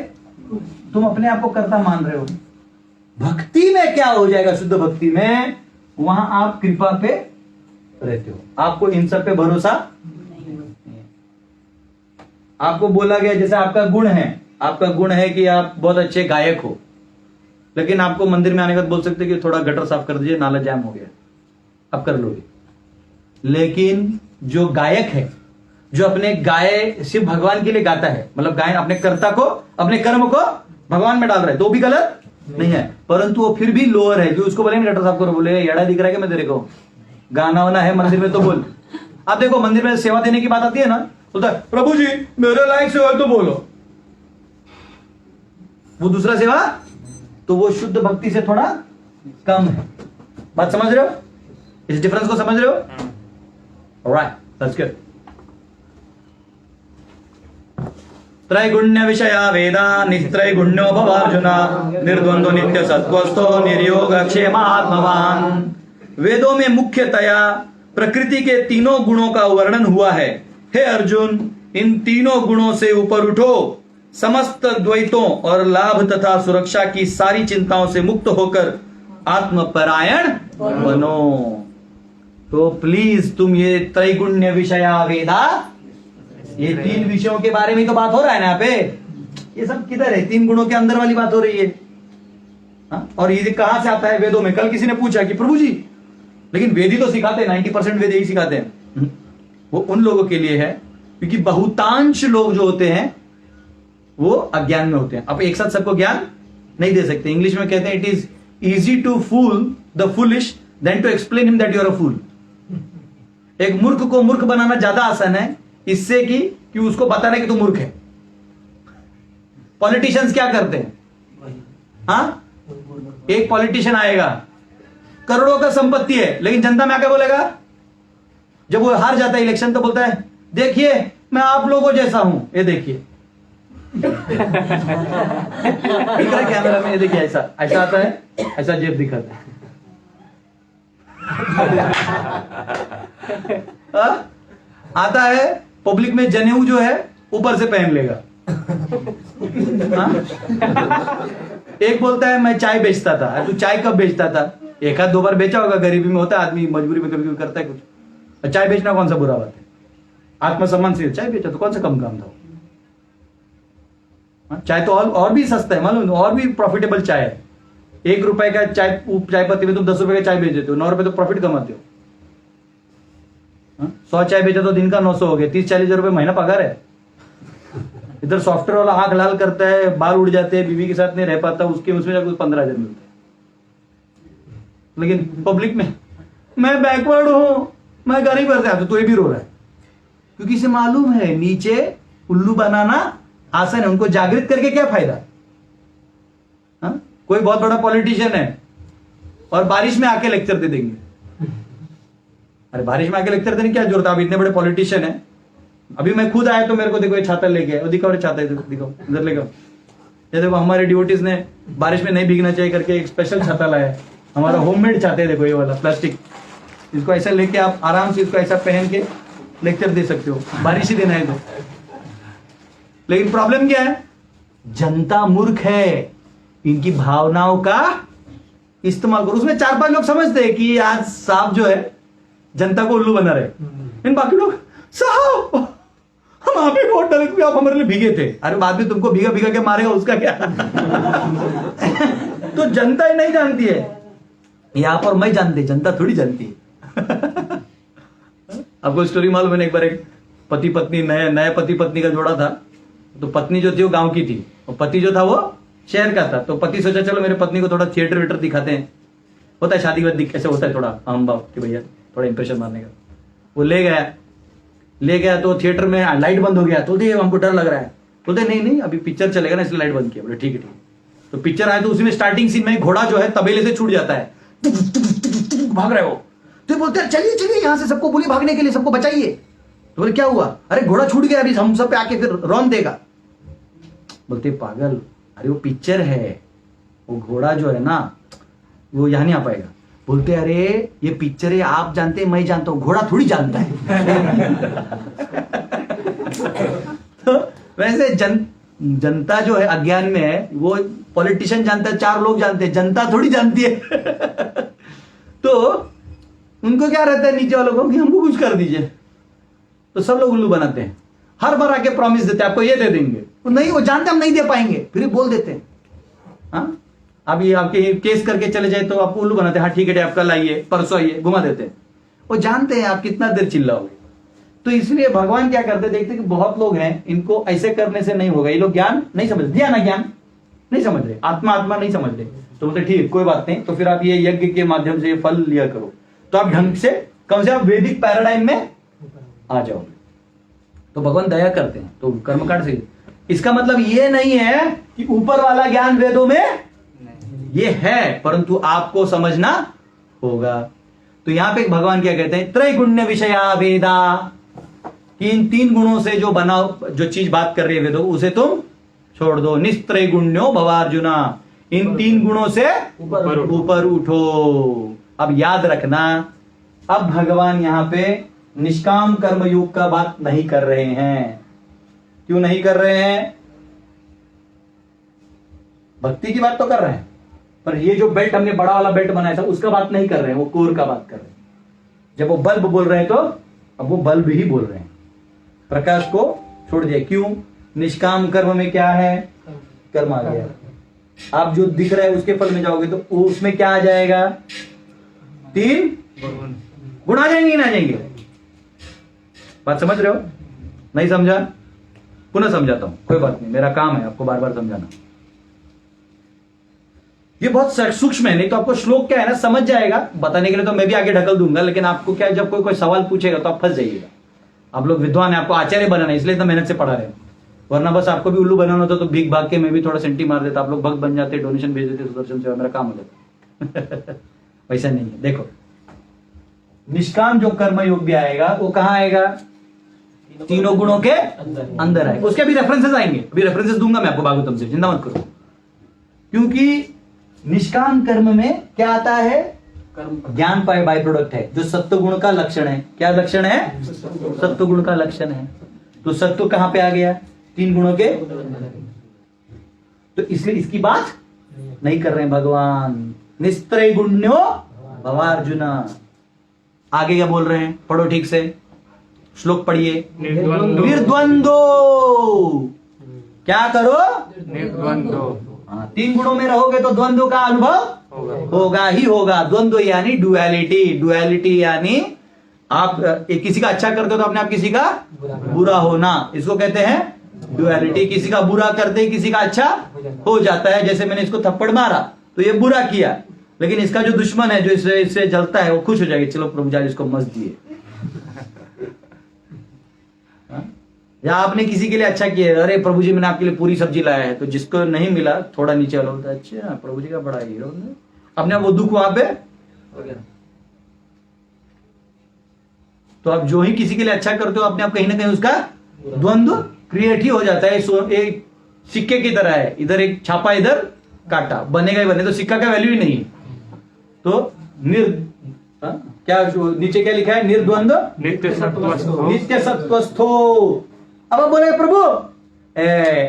तुम अपने आप को कर्ता मान रहे हो। भक्ति में क्या हो जाएगा, शुद्ध भक्ति में वहां आप कृपा पे रहते हो, आपको इन सब पे भरोसा नहीं है। आपको बोला गया जैसे आपका गुण है कि आप बहुत अच्छे गायक हो, लेकिन आपको मंदिर में आने के बाद बोल सकते कि थोड़ा गटर साफ कर दीजिए, नाला जाम हो गया, आप कर लोगे। लेकिन जो गायक है, जो अपने गाय सिर्फ भगवान के लिए गाता है, मतलब गायन अपने कर्ता को, अपने कर्म को भगवान में डाल रहा है, तो भी गलत नहीं है, परंतु वो फिर भी लोअर है। जो उसको बोलेंगे गटर साफ करो, बोले येड़ा दिख रहा है कि मैं तेरे को, गाना वाना है मंदिर में तो बोल। आप देखो मंदिर में सेवा देने की बात आती है ना, बोलता है प्रभु जी मेरे लायक सेवा तो बोलो, वो दूसरा सेवा, तो वो शुद्ध भक्ति से थोड़ा कम है। बात समझ रहे हो, इस डिफरेंस को समझ रहे हो, ऑलराइट, दैट्स गुड। त्रैगुण्य विषया वेदा निस्त्रैगुण्यो भवार्जुना निर्द्वंद्व नित्य सत्वस्थो निर्योग क्षेमात्मवान। वेदों में मुख्यतया प्रकृति के तीनों गुणों का वर्णन हुआ है। हे अर्जुन, इन तीनों गुणों से ऊपर उठो, समस्त द्वैतों और लाभ तथा सुरक्षा की सारी चिंताओं से मुक्त होकर आत्मपरायण बनो। तो प्लीज तुम ये त्रैगुण्य विषया वेदा, ये 3 विषयों के बारे में तो बात हो रहा है ना यहाँ पे, ये सब किधर है? 3 गुणों के अंदर वाली बात हो रही है। हाँ? और ये कहां से आता है? वेदों में। कल किसी ने पूछा कि प्रभु जी लेकिन वेद ही तो सिखाते हैं, 90% वेद यही सिखाते हैं। वो उन लोगों के लिए है क्योंकि बहुतांश लोग जो होते हैं वो अज्ञान में होते हैं। अब एक साथ सबको ज्ञान नहीं दे सकते। इंग्लिश में कहते हैं it is easy to fool the foolish then to explain him that you are a fool. एक मूर्ख को मूर्ख बनाना ज्यादा आसान है इससे कि उसको बताना कि तू मूर्ख है। पॉलिटिशियंस क्या करते हैं? हाँ, एक पॉलिटिशियन आएगा, करोड़ों का संपत्ति है, लेकिन जनता में आके बोलेगा, जब वो हार जाता है इलेक्शन तो बोलता है देखिए मैं आप लोगों जैसा हूं, ये देखिए दिख रहा है कैमरा में, ये देखिए ऐसा ऐसा आता है, ऐसा जेब दिखाता है। आता है पब्लिक में जनेऊ जो है ऊपर से पहन लेगा। एक बोलता है मैं चाय बेचता था। तू चाय कब बेचता था? 1-2 बार बेचा होगा, गरीबी में होता है आदमी, मजबूरी में कभी कभी करता है कुछ। चाय बेचना कौन सा बुरा बात है? आत्मसम्मान से चाय बेचा तो कौन सा कम काम था? चाय तो और भी सस्ता है मालूम, और भी प्रॉफिटेबल चाय है। 1 रुपए का चाय पत्ती में तुम 10 रुपए का चाय बेच देते हो, 9 रुपए तो प्रॉफिट कमाते हो। 100 चाय बेचा तो दिन का 900 हो गया, 30-40 हजार रुपए महीना पगार है। इधर सॉफ्टवेयर वाला आंख लाल करता है, बाल उड़ जाते हैं, बीवी के साथ नहीं रह पाता, उसके उसमें जाकर 15,000 मिलता है। लेकिन पब्लिक में मैं बैकवर्ड हूं, मैं गरीब करता है, तो ये भी रो रहा है क्योंकि इसे मालूम है नीचे उल्लू बनाना आसान है। उनको जागृत करके क्या फायदा? हाँ? कोई बहुत बड़ा पॉलिटिशियन है और बारिश में आके लेक्चर दे देंगे। अरे बारिश में आके लेक्चर देने की क्या जरूरत है? आप इतने बड़े पॉलिटिशियन है। अभी मैं खुद आया तो मेरे को देखो ये छाता लेके आया, दिखाओ रे छाता है, दिखाओ इधर लेके। ये देखो हमारे डिवोटीज ने बारिश में नहीं भीगना चाहिए करके एक स्पेशल छाता लाया है, हमारा होममेड छाता है। देखो ये वाला प्लास्टिक, इसको ऐसा लेके आप आराम से इसको ऐसा पहन के लेक्चर दे सकते हो, बारिश ही देना है तो। लेकिन प्रॉब्लम क्या है? जनता मूर्ख है, इनकी भावनाओं का इस्तेमाल करो। उसमें 4-5 लोग समझते हैं कि आज साहब जो है जनता को उल्लू बना रहे, इन बाकी लोग साहब हम आप ही वोट डाले क्योंकि आप हमारे लिए भीगे थे। अरे बाद में तुमको भीगा भीगा के मारेगा, उसका क्या? तो जनता ही नहीं जानती है। यहां पर मैं जानती, जनता थोड़ी जानती है। आपको स्टोरी मालूम है? एक बार एक पति पत्नी, नया पति पत्नी का जोड़ा था। तो पत्नी जो थी वो गांव की थी और पति जो था वो शहर का था। तो पति सोचा चलो मेरे पत्नी को थोड़ा थिएटर वेटर दिखाते हैं। होता है शादी के बाद कैसे होता है थोड़ा हम बाप कि भैया थोड़ा इंप्रेशन मारने का। वो ले गया तो थिएटर में लाइट बंद हो गया। तो हमको डर लग रहा है। बोलते नहीं अभी पिक्चर चलेगा ना इसलिए लाइट बंद किया। बोले ठीक है। तो पिक्चर आया तो उसी में स्टार्टिंग सीन में घोड़ा जो है तबेले से छूट जाता है, भाग रहे हो। तो बोलते हैं चलिए यहां से सबको बोलिए भागने के लिए, सबको बचाइए। तो बोले क्या हुआ? अरे घोड़ा छूट गया, अभी हम सब पे आके फिर रौन देगा। बोलते पागल, अरे वो पिक्चर है, वो घोड़ा जो है ना वो यहां नहीं आ पाएगा। बोलते अरे ये पिक्चर है, आप जानते हैं मैं जानता हूं, घोड़ा थोड़ी जानता है। तो वैसे जनता जो है अज्ञान में है, वो पॉलिटिशियन जानता है, 4 लोग जानते हैं, जनता थोड़ी जानती है। तो उनको क्या रहता है नीचे वालों को कि हमको कुछ कर दीजिए। तो सब लोग उल्लू बनाते हैं, हर बार आके प्रॉमिस देते हैं आपको ये दे देंगे। वो नहीं, वो जानते हम नहीं दे पाएंगे, फिर बोल देते हैं। हाँ अब ये आपके केस करके चले जाए तो आपको उल्लू बनाते हैं। हाँ ठीक है आप कल आइए, परसों आइए, घुमा देते हैं। वो जानते हैं आप कितना देर चिल्लाओगे। तो इसलिए भगवान क्या करते, देखते कि बहुत लोग हैं, इनको ऐसे करने से नहीं होगा। ये लोग ज्ञान नहीं समझ, दिया ना ज्ञान नहीं समझ रहे, आत्मा नहीं समझ रहे। तो बोलते ठीक कोई बात नहीं, तो फिर आप ये यज्ञ के माध्यम से ये फल लिया करो, तो आप ढंग से कम से कम वैदिक पैराडाइम में आ जाओगे। तो भगवान दया करते हैं। तो कर्मकांड से इसका मतलब ये नहीं है कि ऊपर वाला ज्ञान वेदों में ये है, परंतु आपको समझना होगा। तो यहां पे भगवान क्या कहते हैं, त्रैगुण्य विषया वेदा, कि इन 3 गुणों से जो जो चीज बात कर रही है वेदों, उसे तुम छोड़ दो। निस्त्रैगुण्यो भवार्जुना, इन 3 गुणों से ऊपर उठो। अब याद रखना, अब भगवान यहां पे निष्काम कर्म योग का बात नहीं कर रहे हैं। क्यों नहीं कर रहे हैं? भक्ति की बात तो कर रहे हैं, पर ये जो बेल्ट हमने बड़ा वाला बेल्ट बनाया था उसका बात नहीं कर रहे हैं, वो कोर का बात कर रहे हैं। जब वो बल्ब बोल रहे हैं तो अब वो बल्ब ही बोल रहे हैं, प्रकाश को छोड़ दिया। क्यों? निष्काम कर्म में क्या है? कर्म आ गया। आप जो दिख रहा है उसके फल में जाओगे तो उसमें क्या आ जाएगा? 3 गुण आ जाएंगे, ना जाएंगे? बात समझ रहे हो? नहीं समझा? पुनः समझाता हूं, कोई बात नहीं, मेरा काम है आपको बार बार समझाना। ये बहुत सूक्ष्म है, नहीं तो आपको श्लोक क्या है ना समझ जाएगा। बताने के लिए तो मैं भी आगे ढकल दूंगा, लेकिन आपको क्या, जब कोई सवाल पूछेगा तो आप फंस जाइएगा। आप लोग विद्वान है, आपको आचार्य बनाना है, इसलिए तो मेहनत से पढ़ा रहे हैं। वरना बस आपको भी उल्लू बनाना होता तो भीख भाग के मैं भी थोड़ा सेंटी मार देता, आप लोग भक्त बन जाते, डोनेशन भेज देते सुदर्शन सेवा, मेरा काम हो जाता। वैसा नहीं है। देखो, निष्काम जो कर्म योग भी आएगा वो कहां आएगा? तीनों गुणों के अंदर आएगा। उसके भी रेफरेंसेस आएंगे, अभी रेफरेंसेस दूंगा मैं आपको भागवतम से, चिंता मत करो। क्योंकि निष्काम कर्म में क्या आता है? ज्ञान पाए बाय प्रोडक्ट है, जो सत्व गुण का लक्षण है। क्या लक्षण है? सत्व गुण का लक्षण है। तो सत्व कहां पे आ गया? 3 गुणों के। तो इसलिए इसकी बात नहीं कर रहे हैं भगवान। निस्त्रय गुण्यो भवार्जुना। आगे क्या बोल रहे हैं? पढ़ो ठीक से, श्लोक पढ़िए। निर्द्वंदो। क्या करो? निर्द्वंदो। हाँ, 3 गुणों में रहोगे तो द्वंद्व का अनुभव होगा ही होगा। द्वंद्व यानी डुअलिटी। डुअलिटी यानी आप किसी का अच्छा करते हो तो अपने आप किसी का बुरा होना, इसको कहते हैं डुअलिटी। किसी का बुरा करते किसी का अच्छा हो जाता है। जैसे मैंने इसको थप्पड़ मारा तो ये बुरा किया, लेकिन इसका जो दुश्मन है, जो इससे जलता है, वो खुश हो जाएगा, चलो प्रभु जी इसको मस्त दिए। या आपने किसी के लिए अच्छा किया, अरे प्रभु जी मैंने आपके लिए पूरी सब्जी लाया है, तो जिसको नहीं मिला थोड़ा नीचे वाला होता है, अच्छा प्रभु जी का बड़ा हीरो, अपने वो दुख वहां पे हो गया। तो आप जो ही किसी के लिए अच्छा करते हो अपने आप कहीं ना कहीं उसका द्वंद्व क्रिएट ही हो जाता है। एक सिक्के की तरह है, इधर एक छापा इधर काटा, बनेगा ही बने, तो सिक्का का वैल्यू ही नहीं। तो क्या नीचे क्या लिखा है? निर्द्वंद्व नित्य सत्वस्थो। नित्य सत्वस्थो। अब आप बोले प्रभु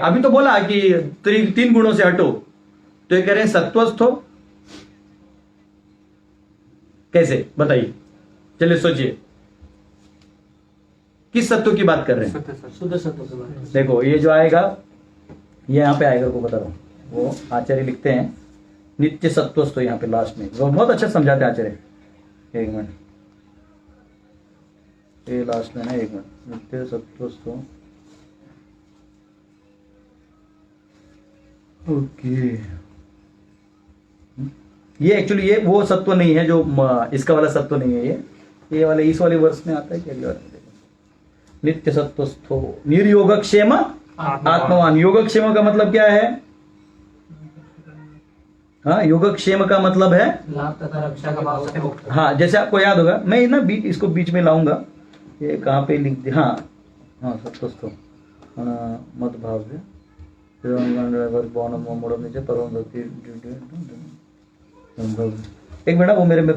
अभी तो बोला कि 3 गुणों से हटो, तो ये कह रहे हैं सत्वस्थो। कैसे बताइए? चलिए सोचिए, किस सत्व की बात कर रहे हैं? शुद्ध सत्व की बात। देखो ये जो आएगा, ये यहां पे आएगा, को बता रहा हूं, वो आचार्य लिखते हैं नित्य सत्वस्थो यहां पे लास्ट में, वो बहुत अच्छा समझाते हैं आचार्य। एक मिनट, ये लास्ट में ना, एक मिनट, नित्य सत्वस्थो। ओके, ये एक्चुअली ये वो सत्व नहीं है जो इसका वाला सत्व नहीं है। ये वाले इस वाले वर्ष में आता है कि अगले वाले में? नित्य सत्वस्थो निर्योगक्षेम आत्मवान। योगक्षेम का मतलब क्या है? हाँ, योगक्षेम का मतलब है लाभ तथा रक्षा का भाव से मुक्त। हाँ, जैसे आपको याद होगा, मैं ना इसको बीच में लाऊंगा, ये कहाँ पे लिख दिया? हाँ हाँ, सत्वस्थो मत भाव से एक मिनट, वो मेरे में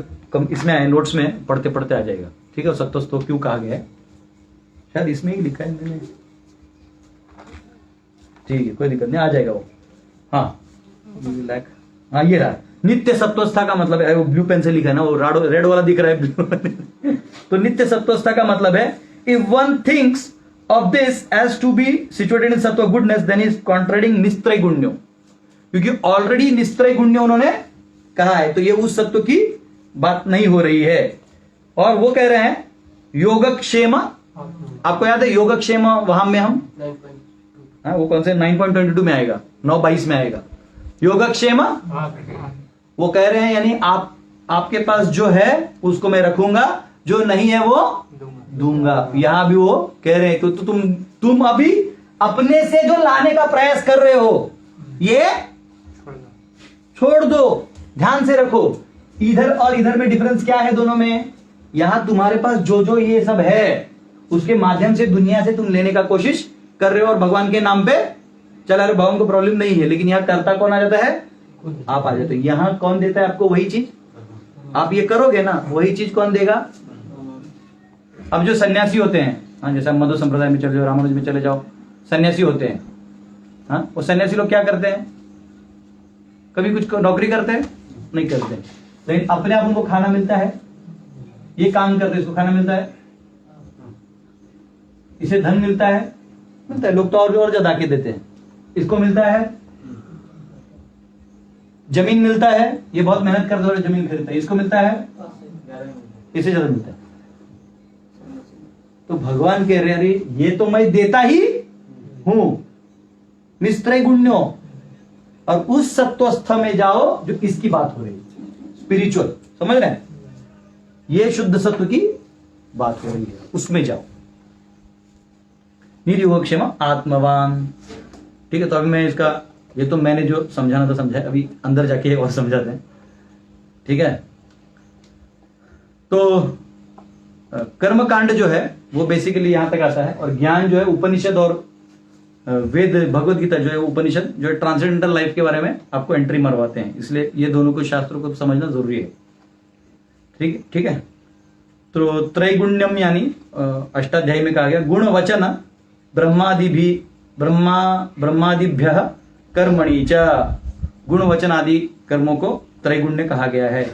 इसमें आए नोट्स में, पढ़ते पढ़ते आ जाएगा, ठीक है? सत्वस्थो क्यों कहा गया है, शायद इसमें ही लिखा है मैंने, ठीक है, कोई दिक्कत नहीं, आ जाएगा वो। हाँ हाँ, ये रहा नित्य सत्वस्था का मतलब है, वो ब्लू पेन से लिखा है ना, वो रेड वाला दिख रहा है ब्लू। तो नित्य सत्वस्था का मतलब है, if one thinks of this as to be situated in sattva goodness, then is contradicting निस्त्रय गुण्यो, क्योंकि ऑलरेडी निस्त्रय गुण्य उन्होंने कहा है, तो ये उस सत्व की बात नहीं हो रही है। और वो कह रहे हैं योगक्षेम। आपको याद है योगक्षेम? वहां में हम 9.2 वो कौन से 9.22 में आएगा, 9:22 में आएगा योगक्षेम। वो कह रहे हैं यानी आपके पास जो है उसको मैं रखूंगा, जो नहीं है वो दूंगा। यहां भी वो कह रहे हैं तो तुम अभी अपने से जो लाने का प्रयास कर रहे हो ये छोड़ दो। ध्यान से रखो, इधर और इधर में डिफरेंस क्या है दोनों में? यहां तुम्हारे पास जो ये सब है उसके माध्यम से दुनिया से तुम लेने का कोशिश कर रहे हो और भगवान के नाम पे चला रहे। भगवान को प्रॉब्लम नहीं है, लेकिन यहां कर्ता कौन आ जाता है? आप आ जाते हो। यहां कौन देता है आपको वही चीज? आप ये करोगे ना, वही चीज कौन देगा? अब जो सन्यासी होते हैं, हाँ, जैसे मधु संप्रदाय में चले जाओ, रामानुज में चले जाओ, सन्यासी होते हैं, हाँ, वो सन्यासी लोग क्या करते हैं? कभी कुछ नौकरी करते हैं? नहीं करते। लेकिन अपने आप उनको खाना मिलता है, ये काम करते हैं इसको खाना मिलता है, इसे धन मिलता है, मिलता है। लोग तो और ज्यादा के देते हैं, इसको मिलता है, जमीन मिलता है, ये बहुत मेहनत करते हुए जमीन खरीदता है, इसको मिलता है, इसे ज्यादा मिलता है। तो भगवान कह रहे अरे ये तो मैं देता ही हूं, निस्त्रैगुण्यो, और उस सत्वस्थ में जाओ जो इसकी बात हो रही है, स्पिरिचुअल, समझ रहे हैं? ये शुद्ध सत्व की बात हो रही है, उसमें जाओ। निर्योगक्षेम आत्मवान। ठीक है, तो अभी मैं इसका, ये तो मैंने जो समझाना था समझा, अभी अंदर जाके और समझाते हैं। ठीक है, तो कर्म कांड जो है वो बेसिकली यहां तक आता है, और ज्ञान जो है उपनिषद और वेद, भगवत गीता जो है उपनिषद जो है ट्रांसेंडेंटल लाइफ के बारे में आपको एंट्री मरवाते हैं, इसलिए ये दोनों को शास्त्रों को समझना जरूरी है। ठीक है। तो त्रैगुण्यम यानी अष्टाध्यायी में कहा गया गुण वचन ब्रह्मादिभ्य कर्मणि च, गुण वचन आदि कर्मों को त्रैगुण्य कहा गया है।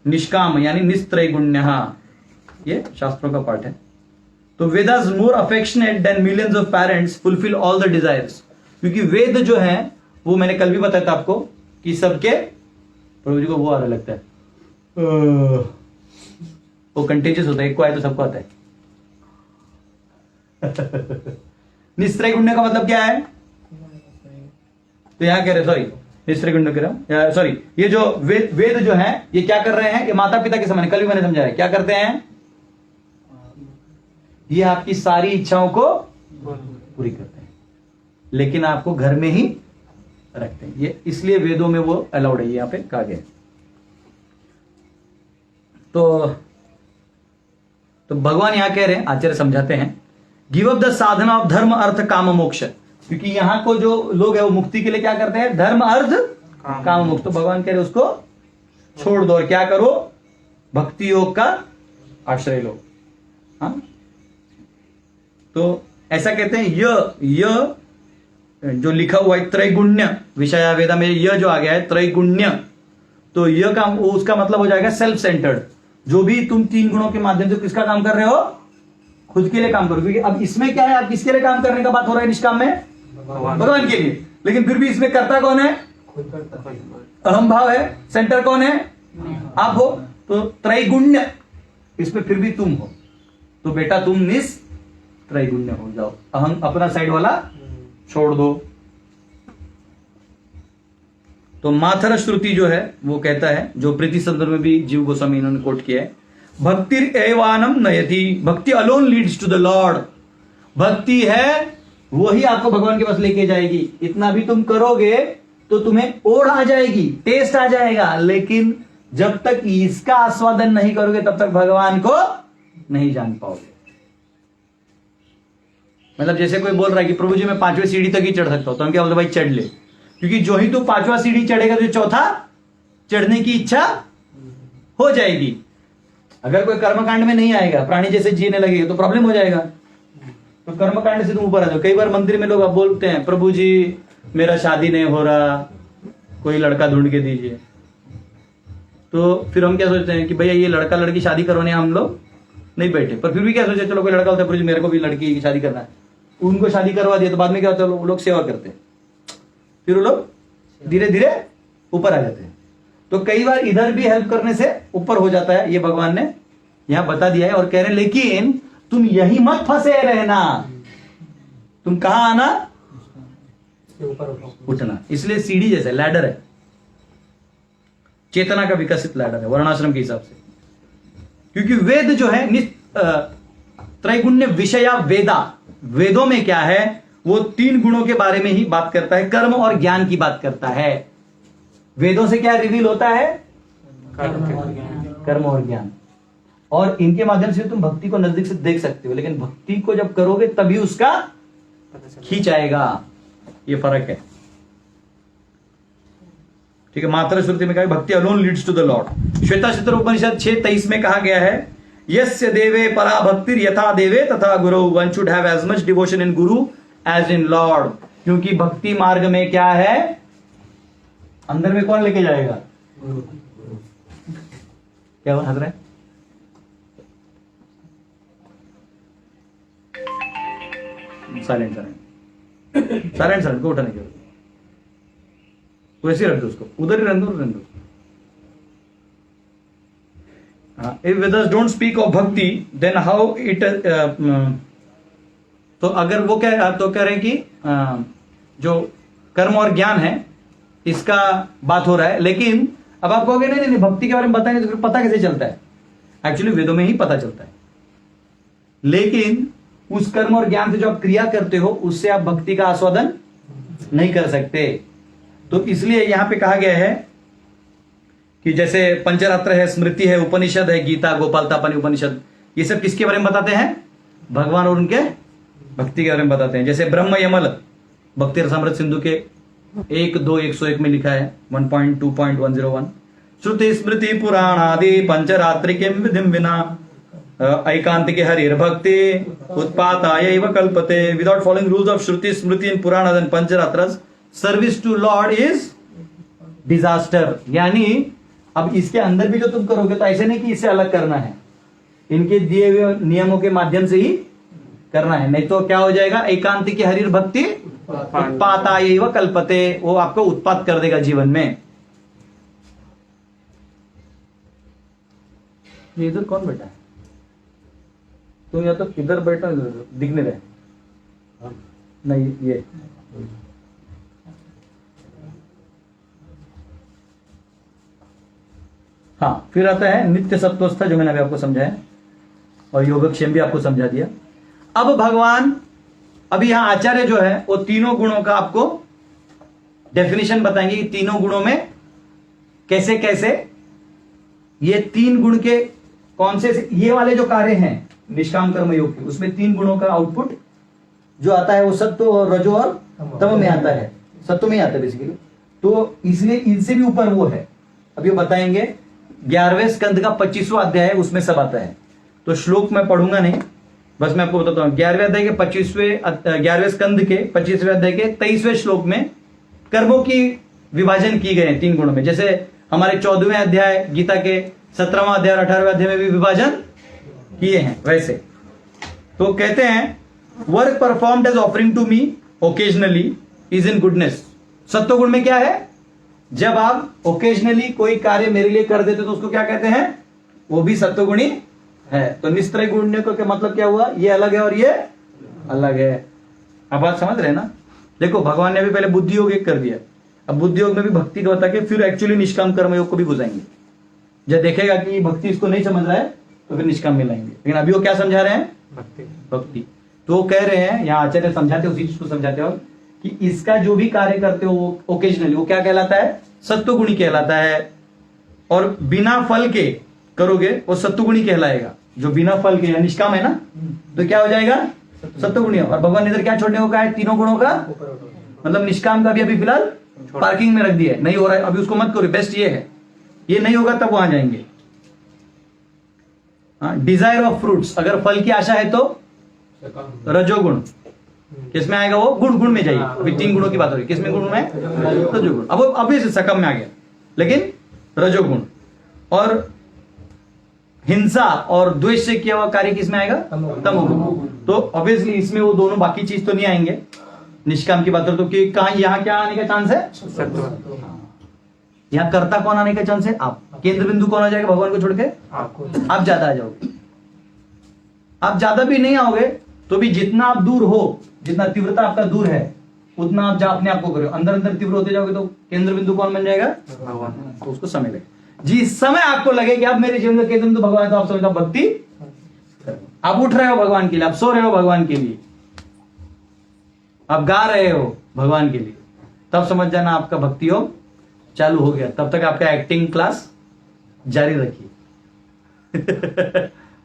निष्काम यानी निस्त्रैगुण्य, ये शास्त्रों का पाठ है। तो Vedas more affectionate than millions of parents fulfil all the desires, क्योंकि वेद जो है वो मैंने कल भी बताया था आपको कि सबके, प्रभु जी को वो आ रहा लगता है, वो कंटेजियस होता है, एक को आए तो सबको आता है। निस्त्रैगुण्य का मतलब क्या है? तो यहां कह रहे, सॉरी निस्त्रैगुण्य कह रहा हूं, सॉरी, ये जो वेद जो है ये क्या कर रहे हैं? ये माता पिता के समान, कल भी मैंने समझाया क्या करते हैं? ये आपकी सारी इच्छाओं को पूरी करते हैं, लेकिन आपको घर में ही रखते हैं। ये इसलिए वेदों में वो अलाउड है, यहां पे कहा गया। तो भगवान यहां कह रहे हैं, आचार्य समझाते हैं, give up the Sadhana of धर्म अर्थ काम मोक्ष, क्योंकि यहां को जो लोग है वो मुक्ति के लिए क्या करते हैं? धर्म अर्थ काम मोक्ष। तो भगवान कह रहे उसको छोड़ दो और क्या करो? भक्ति योग का आश्रय लो। हाँ, तो ऐसा कहते हैं, यह जो लिखा हुआ है त्रैगुण्य, विषया वेदा में यह जो आ गया है त्रैगुण्य, तो यह काम उसका मतलब हो जाएगा सेल्फ सेंटर्ड। जो भी तुम तीन गुणों के माध्यम से किसका काम कर रहे हो? खुद के लिए काम करो, क्योंकि अब इसमें क्या है, आप किसके लिए काम करने का बात हो रहा है निष्काम में? भगवान के लिए। लेकिन फिर भी इसमें कर्ता कौन है? अहम भाव है। सेंटर कौन है? आप हो। तो त्रैगुण्य, इसमें फिर भी तुम हो, तो बेटा तुम निस्त्रैगुण्य हो जाओ, अहम अपना साइड वाला छोड़ दो। तो माथर श्रुति जो है वो कहता है, जो प्रीति संदर्भ में भी जीव गोस्वामी इन्होंने कोट किया है, भक्ति एवानम नयति, bhakti alone leads to the Lord. भक्ति है वही आपको भगवान के पास लेके जाएगी। इतना भी तुम करोगे तो तुम्हें ओढ़ आ जाएगी, टेस्ट आ जाएगा, लेकिन जब तक इसका आस्वादन नहीं करोगे तब तक भगवान को नहीं जान पाओगे। मतलब जैसे कोई बोल रहा है कि प्रभु जी मैं 5वें सीढ़ी तक ही चढ़ सकता हूं, तो हम क्या बोलते भाई चढ़ ले, क्योंकि जो ही तू 5वां सीढ़ी चढ़ेगा तो चौथा चढ़ने की इच्छा हो जाएगी। अगर कोई कर्मकांड में नहीं आएगा, प्राणी जैसे जीने लगेगा तो प्रॉब्लम हो जाएगा। तो कर्मकांड से तुम ऊपर आ जाओ। कई बार मंदिर में लोग अब बोलते हैं, प्रभु जी मेरा शादी नहीं हो रहा, कोई लड़का ढूंढ के दीजिए। तो फिर हम क्या सोचते हैं कि भैया ये लड़का लड़की शादी करवाने हम लोग नहीं बैठे, पर फिर भी क्या सोचे, चलो कोई लड़का होता है, प्रभु जी मेरे को भी लड़की की शादी करना है, उनको शादी करवा दिया, तो बाद में क्या होता है, वो लोग सेवा करते हैं, फिर वो लोग धीरे धीरे ऊपर आ जाते हैं। तो कई बार इधर भी हेल्प करने से ऊपर हो जाता है, ये भगवान ने यहां बता दिया है। और कह रहे हैं लेकिन तुम यही मत फंसे रहना, तुम कहां आना? उठना। इसलिए सीढ़ी जैसे लैडर है, चेतना का विकसित लैडर है वर्णाश्रम के हिसाब से। क्योंकि वेद जो है त्रैगुण्य विषया वेदा, वेदों में क्या है, वो तीन गुणों के बारे में ही बात करता है, कर्म और ज्ञान की बात करता है। वेदों से क्या रिवील होता है? कर्म और ज्ञान, और इनके माध्यम से तुम भक्ति को नजदीक से देख सकते हो, लेकिन भक्ति को जब करोगे तभी उसका खींच आएगा। ये फर्क है। ठीक है, मात्र श्रुति में कहा bhakti alone leads to the lord. Shvetashvatara Upanishad 6:23 में कहा गया है, यस्य देवे परा भक्ति यथा देवे तथा गुरु, one should have as much devotion in guru as in Lord. क्योंकि भक्ति मार्ग में क्या है? अंदर में कौन लेके जाएगा? क्या हंस रहे हैं? साइलेंट साइलेंट साइलेंट साइलेंट को उठाने की जरूरत, वैसे ही रख दो उसको, उधर ही रख दो, रख दो। If Vedas don't speak of bhakti, then how it तो अगर वो क्या तो कह रहे हैं कि जो कर्म और ज्ञान है इसका बात हो रहा है, लेकिन अब आप कहोगे नहीं नहीं नहीं भक्ति के बारे में बताएंगे तो फिर पता कैसे चलता है? एक्चुअली वेदों में ही पता चलता है, लेकिन उस कर्म और ज्ञान से जो आप क्रिया करते हो उससे आप भक्ति का आस्वादन नहीं कर सकते। तो इसलिए यहां पे कहा गया है कि जैसे पंचरात्र है, स्मृति है, उपनिषद है, गीता, गोपाल तापानी उपनिषद, ये सब किसके बारे में बताते हैं? भगवान और उनके भक्ति के बारे में बताते हैं। जैसे ब्रह्म यमल भक्ति रसामृत सिंधु के 1.2.101 में लिखा है 1.2.101 श्रुति स्मृति पुराण आदि पंचरात्रि के विधिम बिना ऐकांतिके हरिर भक्ति उत्पाताय कल्पते without following rules of shruti smriti in Purana and Pancharatra service to Lord is disaster. यानी अब इसके अंदर भी जो तुम करोगे तो ऐसे नहीं कि इससे अलग करना है, इनके दिए हुए नियमों के माध्यम से ही करना है, नहीं तो क्या हो जाएगा? एकांतिके हरिर भक्ति उत्पाताय कल्पते, वो आपको उत्पात कर देगा जीवन में। ये इधर कौन बैठा है? तुम या तो इधर बैठा, दिखने रहे नहीं ये हाँ। फिर आता है नित्य सत्वस्था, जो मैंने अभी आपको समझाया, और योगक्षेम भी आपको समझा दिया। अब भगवान अभी यहां आचार्य जो है वो तीनों गुणों का आपको डेफिनेशन बताएंगे कि तीनों गुणों में कैसे कैसे ये तीन गुण के कौन से ये वाले जो कार्य हैं निष्काम कर्म योग के, उसमें तीन गुणों का आउटपुट जो आता है वो सत्व और रजो और तम में आता है, सत्व में आता है बेसिकली। तो इसलिए इनसे भी ऊपर वो है, अभी बताएंगे। 11वें स्कंद का 25वां अध्याय है, उसमें सब आता है। तो श्लोक मैं पढ़ूंगा नहीं, बस मैं आपको बताता हूं। 11वें अध्याय के 11वें स्कंद के 25वें अध्याय के 23वें श्लोक में कर्मों की विभाजन की गए हैं तीन गुणों में। जैसे हमारे 14वें अध्याय गीता के 17वां अध्याय और 18वें अध्याय में भी विभाजन किए हैं वैसे। तो कहते हैं work performed as offering to me occasionally is in goodness. सत्व गुण में क्या है? जब आप ओकेजनली कोई कार्य मेरे लिए कर देते तो उसको क्या कहते हैं? वो भी सत्वगुणी है। तो निस्त्रय गुण को क्या मतलब क्या हुआ? ये अलग है और ये अलग है। अब बात समझ रहे हैं ना? देखो भगवान ने भी पहले बुद्धि योग एक कर दिया, अब बुद्धि योग में भी भक्ति को बता के फिर एक्चुअली निष्काम कर्म योग को भी बुझाएंगे। जब देखेगा कि भक्ति इसको नहीं समझ रहा है तो फिर निष्काम में लाएंगे। लेकिन अभी वो क्या समझा रहे हैं? भक्ति। तो वो कह रहे हैं, यहाँ आचार्य समझाते उसी चीज को समझाते हो कि इसका जो भी कार्य करते हो वो ओकेजनली वो क्या कहलाता है? सत्वगुणी कहलाता है। और बिना फल के करोगे वो सत्वगुणी कहलाएगा। जो बिना फल के निष्काम है ना, तो क्या हो जाएगा? सत्वगुणी। और भगवान ने इधर क्या छोड़ने को कहा है? तीनों गुणों का, मतलब निष्काम का भी अभी फिलहाल पार्किंग में रख दिया है, नहीं हो रहा है अभी, उसको मत करो। बेस्ट ये है, ये नहीं होगा तब वहां जाएंगे। डिजायर ऑफ फ्रूट्स, अगर फल की आशा है तो रजोगुण। किसमें आएगा वो? गुण। गुण में जाइए। अभी तीन गुणों की बात हो रही, किसमें गुण में? रजोगुण। अब अभी सकम में आ गया, लेकिन रजोगुण। और हिंसा और द्वेष से किया हुआ कार्य किसमें आएगा? तमोगुण। तो ऑब्वियसली इसमें वो दोनों बाकी चीज तो नहीं आएंगे। निष्काम की बात करो तो कि कहां यहां क्या आने का चांस है? यहां कर्ता कौन आने का चांस है? आप। केंद्र बिंदु कौन आ जाएगा भगवान को छोड़ के? आप ज्यादा आ जाओगे। आप ज्यादा भी नहीं आओगे तो भी जितना आप दूर हो, जितना तीव्रता आपका दूर है, उतना आप अपने आप को करो। अंदर अंदर तीव्र होते जाओगे तो केंद्र बिंदु कौन बन जाएगा? भगवान। तो उसको समय लगे। जिस समय आपको लगे कि आप मेरे जीवन का केंद्र बिंदु भगवान है, तो आप समझो भक्ति। आप उठ रहे हो भगवान के लिए, आप सो रहे हो भगवान के लिए, आप गा रहे हो भगवान के लिए, तब समझ जाना आपका भक्ति योग चालू हो गया। तब तक आपका एक्टिंग क्लास जारी रखिए।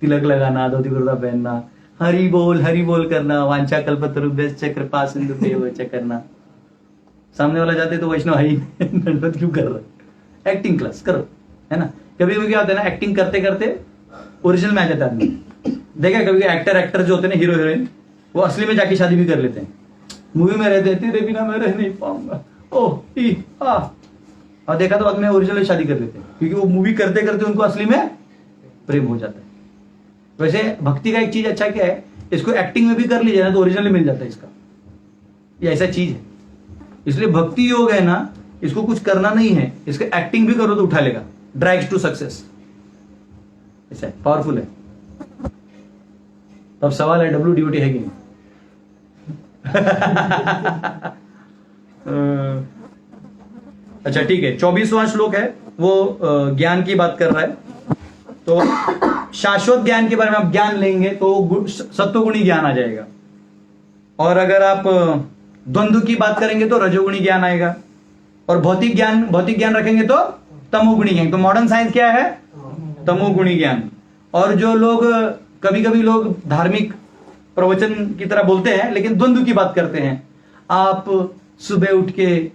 तिलक लगाना, धोती कुर्ता पहनना, हरि बोल करना, वांछा कल्पतरुभ्यश्च कृपा सिंधुभ्येव च करना। सामने वाला जाते तो वैष्णव है ही दंडवत क्यों कर रहा है? एक्टिंग क्लास करो, है ना। कभी कभी क्या होता है ना, एक्टिंग करते करते ओरिजिनल में आ जाता है आदमी। देखा कभी एक्टर जो होते हैं हीरो हीरोइन, वो असली में जाके शादी भी कर लेते हैं। मूवी में रहते तेरे बिना मैं रह नहीं पाऊंगा, ओह और देखा तो बाद में ओरिजिनल शादी कर लेते हैं, क्योंकि वो मूवी करते करते उनको असली में प्रेम हो जाता है। वैसे भक्ति का एक चीज अच्छा क्या है, इसको एक्टिंग में भी कर लीजिए ना तो ओरिजिनली मिल जाता है इसका, ये ऐसा चीज है। इसलिए भक्ति योग है ना, इसको कुछ करना नहीं है, इसका एक्टिंग भी करो तो उठा लेगा, ड्रैग्स टू सक्सेस, ऐसा है, पावरफुल है। तब सवाल है WDOT है कि नहीं? अच्छा ठीक है, 24वां श्लोक है वो ज्ञान की बात कर रहा है। तो शाश्वत ज्ञान के बारे में आप ज्ञान लेंगे तो सत्वगुणी ज्ञान आ जाएगा, और अगर आप द्वंद्व की बात करेंगे तो रजोगुणी ज्ञान आएगा, और भौतिक ज्ञान रखेंगे तो तमोगुणी ज्ञान। तो मॉडर्न साइंस क्या है? तमोगुणी ज्ञान। और जो लोग कभी कभी लोग धार्मिक प्रवचन की तरह बोलते हैं लेकिन द्वंद्व की बात करते हैं, आप सुबह उठ के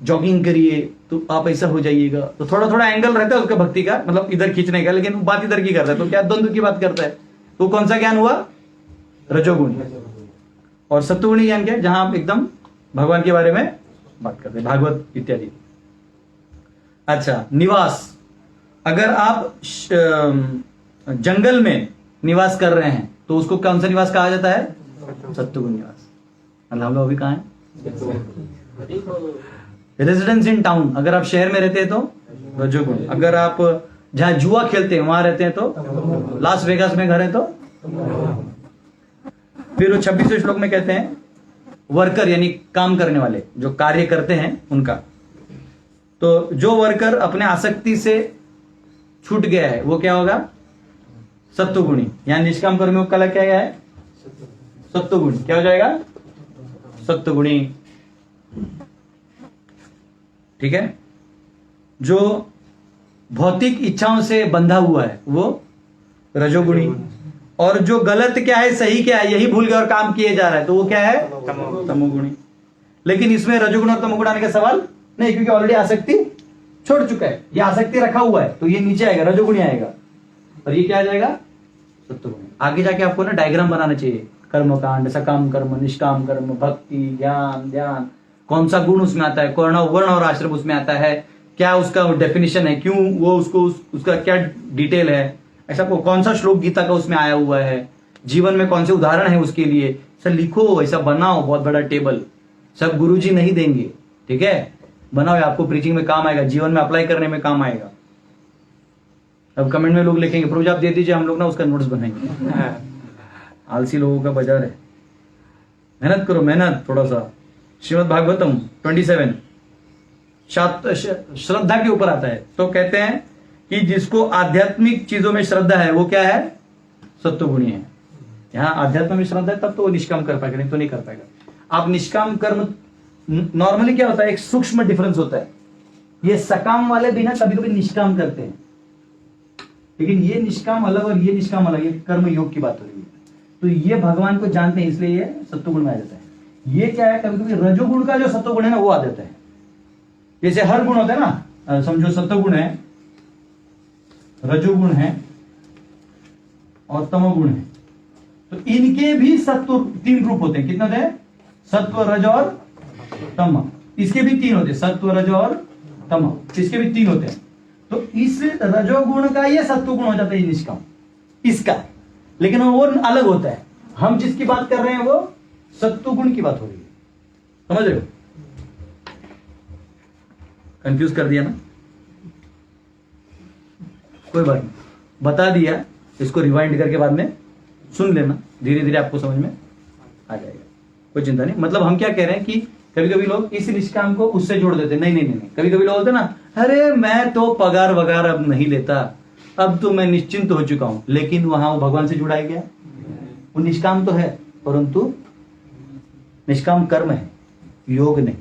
जॉगिंग करिए तो आप ऐसा हो जाइएगा, तो थोड़ा थोड़ा एंगल रहता है उसका भक्ति का, मतलब इधर खींचने का, लेकिन बात इधर की करता है, तो क्या द्वंद्व की बात करता है। तो कौन सा ज्ञान हुआ? रजोगुणी। और सत्वगुणी ज्ञान क्या है? जहां आप एकदम भगवान के बारे में बात करते हैं, भागवत इत्यादि। अच्छा, निवास, अगर आप जंगल में निवास कर रहे हैं तो उसको कौन सा निवास कहा जाता है? सत्वगुण निवास। हम लोग अभी कहाँ हैं? रेजिडेंस इन टाउन, अगर आप शहर में रहते हैं तो रजोगुण। अगर आप जहां जुआ खेलते हैं वहां रहते हैं तो, लास वेगास में घर है तो। फिर वो 26वें श्लोक में कहते हैं वर्कर, यानी काम करने वाले, जो कार्य करते हैं उनका। तो जो वर्कर अपने आसक्ति से छूट गया है वो क्या होगा? सत्वगुणी। यानी निष्काम कर्मियों का क्या है? सत्वगुणी। क्या हो जाएगा? सत्वगुणी। ठीक है। जो भौतिक इच्छाओं से बंधा हुआ है वो रजोगुणी। और जो गलत क्या है सही क्या है यही भूल गया और काम किए जा रहा है तो वो क्या है? तमोगुणी। लेकिन इसमें रजोगुण और तमोगुण आने का सवाल नहीं, क्योंकि ऑलरेडी आसक्ति छोड़ चुका है, ये आसक्ति रखा हुआ है तो ये नीचे आएगा, रजोगुणी आएगा, और ये क्या आ जाएगा? सत्वगुणी। आगे जाके आपको ना डायग्राम बनाना चाहिए, कर्मकांड, सकाम कर्म, निष्काम कर्म, भक्ति, ज्ञान, ध्यान, कौन सा गुण उसमें आता है, कौन वर्ण और आश्रम उसमें आता है, क्या उसका डेफिनेशन है, क्यों वो उसको उसका क्या डिटेल है, ऐसा कौन सा श्लोक गीता का उसमें आया हुआ है, जीवन में कौन से उदाहरण है उसके लिए, सर लिखो, ऐसा बनाओ, बहुत बड़ा टेबल। सब गुरुजी नहीं देंगे, ठीक है, बनाओ, आपको प्रीचिंग में काम आएगा, जीवन में अप्लाई करने में काम आएगा। अब कमेंट में लोग लिखेंगे प्रभु जी आप दे दीजिए, हम लोग ना उसका नोट्स बनाएंगे। आलसी लोगों का बाजार है, मेहनत करो, मेहनत थोड़ा सा। श्रीमद् भागवतम 27 श्रद्धा के ऊपर आता है, तो कहते हैं कि जिसको आध्यात्मिक चीजों में श्रद्धा है वो क्या है? सत्वगुणी है। यहाँ आध्यात्म में श्रद्धा है तब तो वो निष्काम कर पाएगा, नहीं तो नहीं कर पाएगा। आप निष्काम कर्म, नॉर्मली क्या होता है, एक सूक्ष्म डिफरेंस होता है, ये सकाम वाले भी ना कभी कभी निष्काम करते हैं, लेकिन ये निष्काम अलग और ये निष्काम अलग, ये कर्म योग की बात हो रही है। तो ये भगवान को जानते हैं इसलिए ये सत्वगुण में आ जाता है। ये क्या है, कभी कभी रजोगुण का जो सत्वगुण है ना वो आ जाता है। जैसे हर गुण होता है ना, समझो सत्वगुण है, रजोगुण है और तमोगुण है, तो इनके भी सत्व 3 रूप होते हैं। कितने होते हैं? सत्व, रज और तम। इसके भी 3 होते हैं, सत्व, रज और तम, इसके भी 3 होते हैं। तो इस रजोगुण का ये सत्वगुण हो जाता है निष्काम इसका, लेकिन वो अलग होता है। हम जिसकी बात कर रहे हैं वो सत्वगुण की बात हो रही है, समझ रहे हो? कंफ्यूज कर दिया ना? कोई बात नहीं, बता दिया, इसको रिवाइंड करके बाद में सुन लेना, धीरे धीरे आपको समझ में आ जाएगा, कोई चिंता नहीं। मतलब हम क्या कह रहे हैं कि कभी कभी लोग इस निष्काम को उससे जोड़ देते हैं, नहीं नहीं नहीं, कभी कभी लोग बोलते ना, अरे मैं तो पगार वगार अब नहीं लेता, अब तो मैं निश्चिंत हो चुका हूं, लेकिन वहां वो भगवान से जुड़ा गया, वो निष्काम तो है परंतु निष्काम कर्म है, योग नहीं।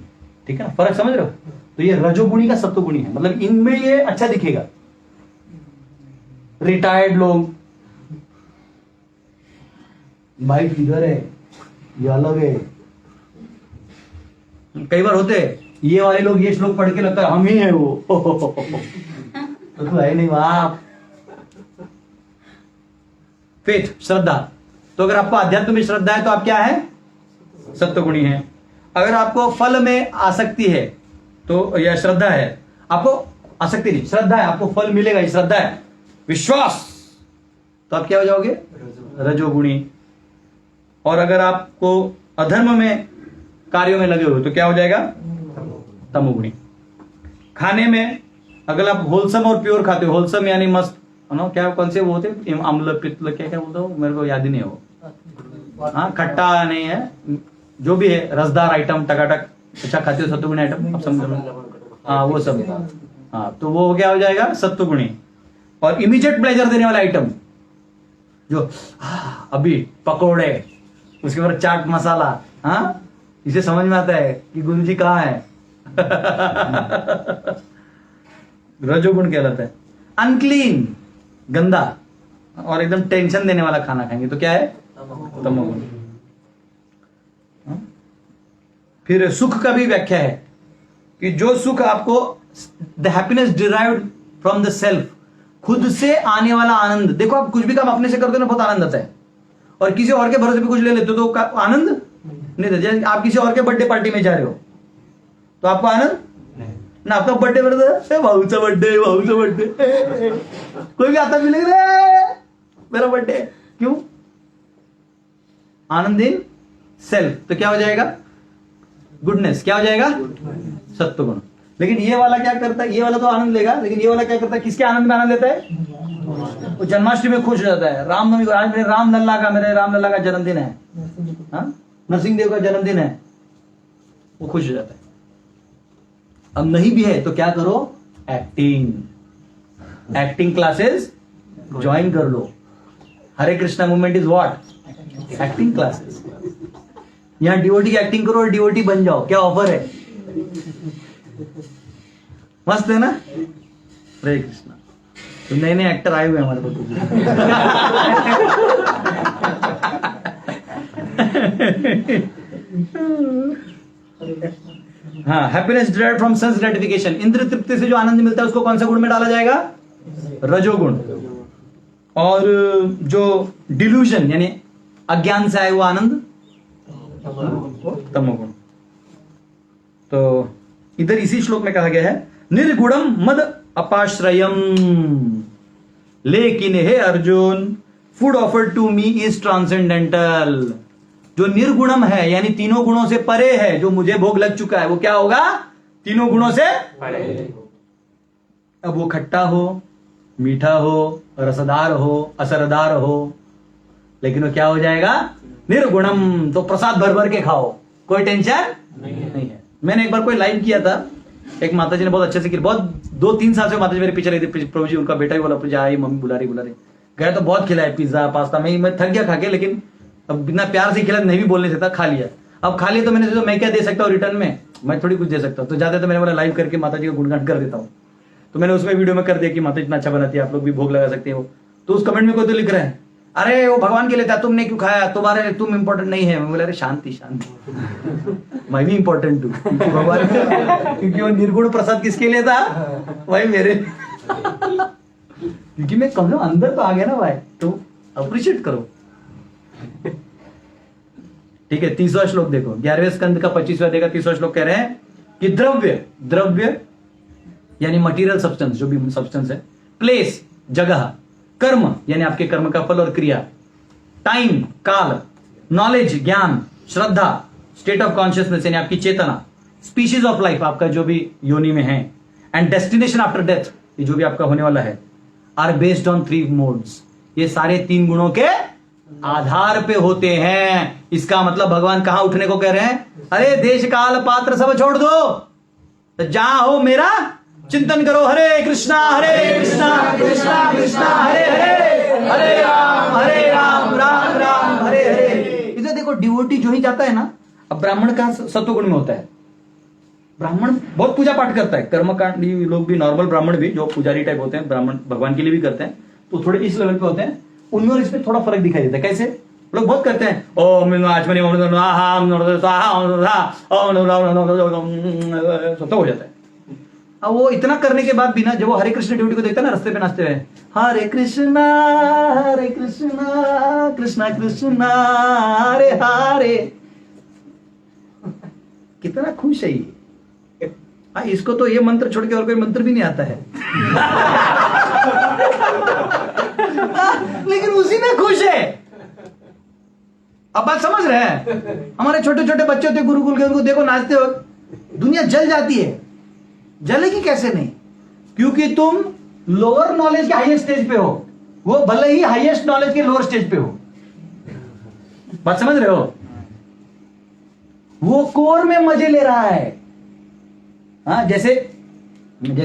ठीक है ना, फर्क समझ रहे हो? तो ये रजोगुणी का सत्वगुणी है, मतलब इनमें ये अच्छा दिखेगा। रिटायर्ड लोग, वाइफ इधर है, ये अलग है, कई बार होते हैं ये वाले लोग ये श्लोक पढ़ के लगता है हम ही है वो, तो है नहीं वहां। फेथ, श्रद्धा, तो अगर आपको अध्यात्म में श्रद्धा है तो आप क्या है? सत्वगुणी है। अगर आपको फल में आसक्ति है तो या श्रद्धा है, आपको आसक्ति नहीं, श्रद्धा है, आपको फल मिलेगा, ये श्रद्धा है, विश्वास, तो आप क्या हो जाओगे? रजोगुणी। और अगर आपको अधर्म में कार्यों में लगे हुए तो क्या हो जाएगा? तमोगुणी। खाने में अगर आप होलसम और प्योर खाते हो, होलसम यानी मस्त, नो क्या कौन से वो होते हैं, अम्ल पित्त क्या क्या बोलते हो, मेरे को याद ही नहीं है वो। हाँ, खट्टा नहीं है, जो भी है रसदार आइटम, टकाटक अच्छा खाते हो, सत्वगुणी आइटम, आप समझ लो। हाँ वो सब, हाँ तो वो क्या हो जाएगा? सत्वगुणी। और इमीडिएट प्लेजर देने वाला आइटम जो अभी पकोड़े, उसके बाद चाट मसाला, हाँ इसे समझ में आता है कि गुरुजी कहाँ है। रजोगुण कहलाता है। अनक्लीन, गंदा और एकदम टेंशन देने वाला खाना खाएंगे तो क्या है? तमोगुण। फिर सुख का भी व्याख्या है कि जो सुख आपको, the happiness derived from the self, खुद से आने वाला आनंद। देखो आप कुछ भी काम अपने से करते हो ना, बहुत आनंद आता है, और किसी और के भरोसे पे कुछ ले लेते हो तो आनंद नहीं था। जैसे आप किसी और के बर्थडे पार्टी में जा रहे हो तो आपको आनंद ना, आपका बर्थडे बर्थडे, भाऊचा बर्थडे, भाऊचा बर्थडे, कोई भी आता भी लग रहा है मेरा बर्थडे, क्यों? आनंद इन सेल्फ, तो क्या हो जाएगा? गुडनेस। क्या हो जाएगा? सत्वगुण। लेकिन ये वाला क्या करता है? ये वाला तो आनंद लेगा, लेकिन ये वाला क्या करता है? किसके आनंद में आनंद लेता है? वो जन्माष्टमी में खुश हो जाता है, रामनवमी, आज मेरे राम लल्ला का जन्मदिन है, हाँ? नरसिंह देव का जन्मदिन है, वो खुश हो जाता है। अब नहीं भी है तो क्या करो? एक्टिंग क्लासेस ज्वाइन कर लो। Hare Krishna movement is what? Acting classes. यहां डिवोटी की एक्टिंग करो और डिवोटी बन जाओ। क्या ऑफर है? मस्त है ना? हरे कृष्णा। तो नए नए एक्टर आए हुए हैं हमारे पास। हाँ, happiness derived from sense gratification, इंद्रिय तृप्ति से जो आनंद मिलता है उसको कौन सा गुण में डाला जाएगा? रजोगुण। और जो डिल्यूजन यानी अज्ञान से आए हुआ आनंद, तमोगुण। तो इधर इसी श्लोक में कहा गया है निर्गुणम मद अपाश्रयम, लेकिन हे Arjun, food offered to me is transcendental. जो निर्गुणम है यानी तीनों गुणों से परे है, जो मुझे भोग लग चुका है, वो क्या होगा? तीनों गुणों से परे। अब वो खट्टा हो, मीठा हो, रसदार हो, असरदार हो, लेकिन वो क्या हो जाएगा? निर्गुणम। तो प्रसाद भर भर के खाओ, कोई टेंशन नहीं है। मैंने एक बार कोई लाइव किया था, एक माता जी ने बहुत अच्छे से किया, बहुत 2-3 साल से माता जी मेरे पीछे रही थी। प्रभु जी, उनका बेटा भी बोला पूजा आई, मम्मी बुला रही गया तो बहुत खिलाया, पिज्जा पास्ता, मैं थक गया खा के, लेकिन अब बिना प्यार से खिला नहीं भी बोलने से था, खा लिया। अब खा लिया तो मैंने सोचा मैं क्या दे सकता हूँ रिटर्न में, मैं थोड़ी कुछ दे सकता हूँ। तो जाते तो मैंने बोला लाइव करके माता जी को गुणगान कर देता हूँ। तो मैंने उसमें वीडियो में कर दिया कि माता इतना अच्छा बनाती है, आप लोग भी भोग लगा सकते हो। तो उस कमेंट में कोई तो लिख रहा है, अरे वो भगवान के लिए था, तुमने क्यों खाया, तुम इंपॉर्टेंट नहीं है। मैं बोला अरे शांति, मैं भी इंपॉर्टेंट हूँ भगवान, क्योंकि वो निर्गुण प्रसाद किसके लिए था? भाई मेरे, क्योंकि मैं कम से कम अंदर तो आ गया ना भाई, तो अप्रिशिएट करो। ठीक है, 30वां श्लोक देखो, 11वें स्कंद का 25वां अध्याय का 30वां श्लोक कह रहे हैं कि द्रव्य यानी मटेरियल सब्सटेंस, जो भी सब्सटेंस है, प्लेस जगह, कर्म यानी आपके कर्म का फल और क्रिया, टाइम काल, नॉलेज ज्ञान, श्रद्धा स्टेट ऑफ कॉन्शियसनेस यानी आपकी चेतना, स्पीशीज ऑफ लाइफ आपका जो भी योनि में है, एंड डेस्टिनेशन आफ्टर डेथ ये जो भी आपका होने वाला है, आर बेस्ड ऑन 3 मोड्स। ये सारे 3 गुणों के आधार पे होते हैं। इसका मतलब भगवान कहां उठने को कह रहे हैं? अरे देश काल पात्र सब छोड़ दो, तो जहां हो मेरा चिंतन करो। हरे कृष्णा कृष्णा कृष्णा हरे हरे, हरे राम राम राम हरे हरे। इधर देखो, डिवोटी जो ही जाता है ना, अब ब्राह्मण का सत्वगुण में होता है, ब्राह्मण बहुत पूजा पाठ करता है, कर्मकांडी लोग भी, नॉर्मल ब्राह्मण भी जो पुजारी टाइप होते हैं, ब्राह्मण भगवान के लिए भी करते हैं, तो थोड़े इस लेवल पे होते हैं। उनमें और इसमें थोड़ा फर्क दिखाई देता है। कैसे? लोग बहुत करते हैं, तो हो जाता है। अब वो इतना करने के बाद भी ना, जब वो हरे कृष्ण ड्यूटी को देखता है ना, रास्ते पे नाचते हुए, हरे कृष्णा कृष्णा कृष्णा हरे हरे, कितना खुश है ये। हाँ, इसको तो ये मंत्र छोड़ के और कोई मंत्र भी नहीं आता है। लेकिन उसी में खुश है। अब बात समझ रहे हैं? हमारे छोटे छोटे बच्चे होते गुरुकुल के, उनको देखो नाचते हो, दुनिया जल जाती है। जलेगी कैसे नहीं? क्योंकि तुम लोअर नॉलेज के हाईएस्ट स्टेज पे हो, वो भले ही हाईएस्ट नॉलेज के लोअर स्टेज पे हो। बात समझ रहे हो? वो कोर में मजे ले रहा है। हाँ, जैसे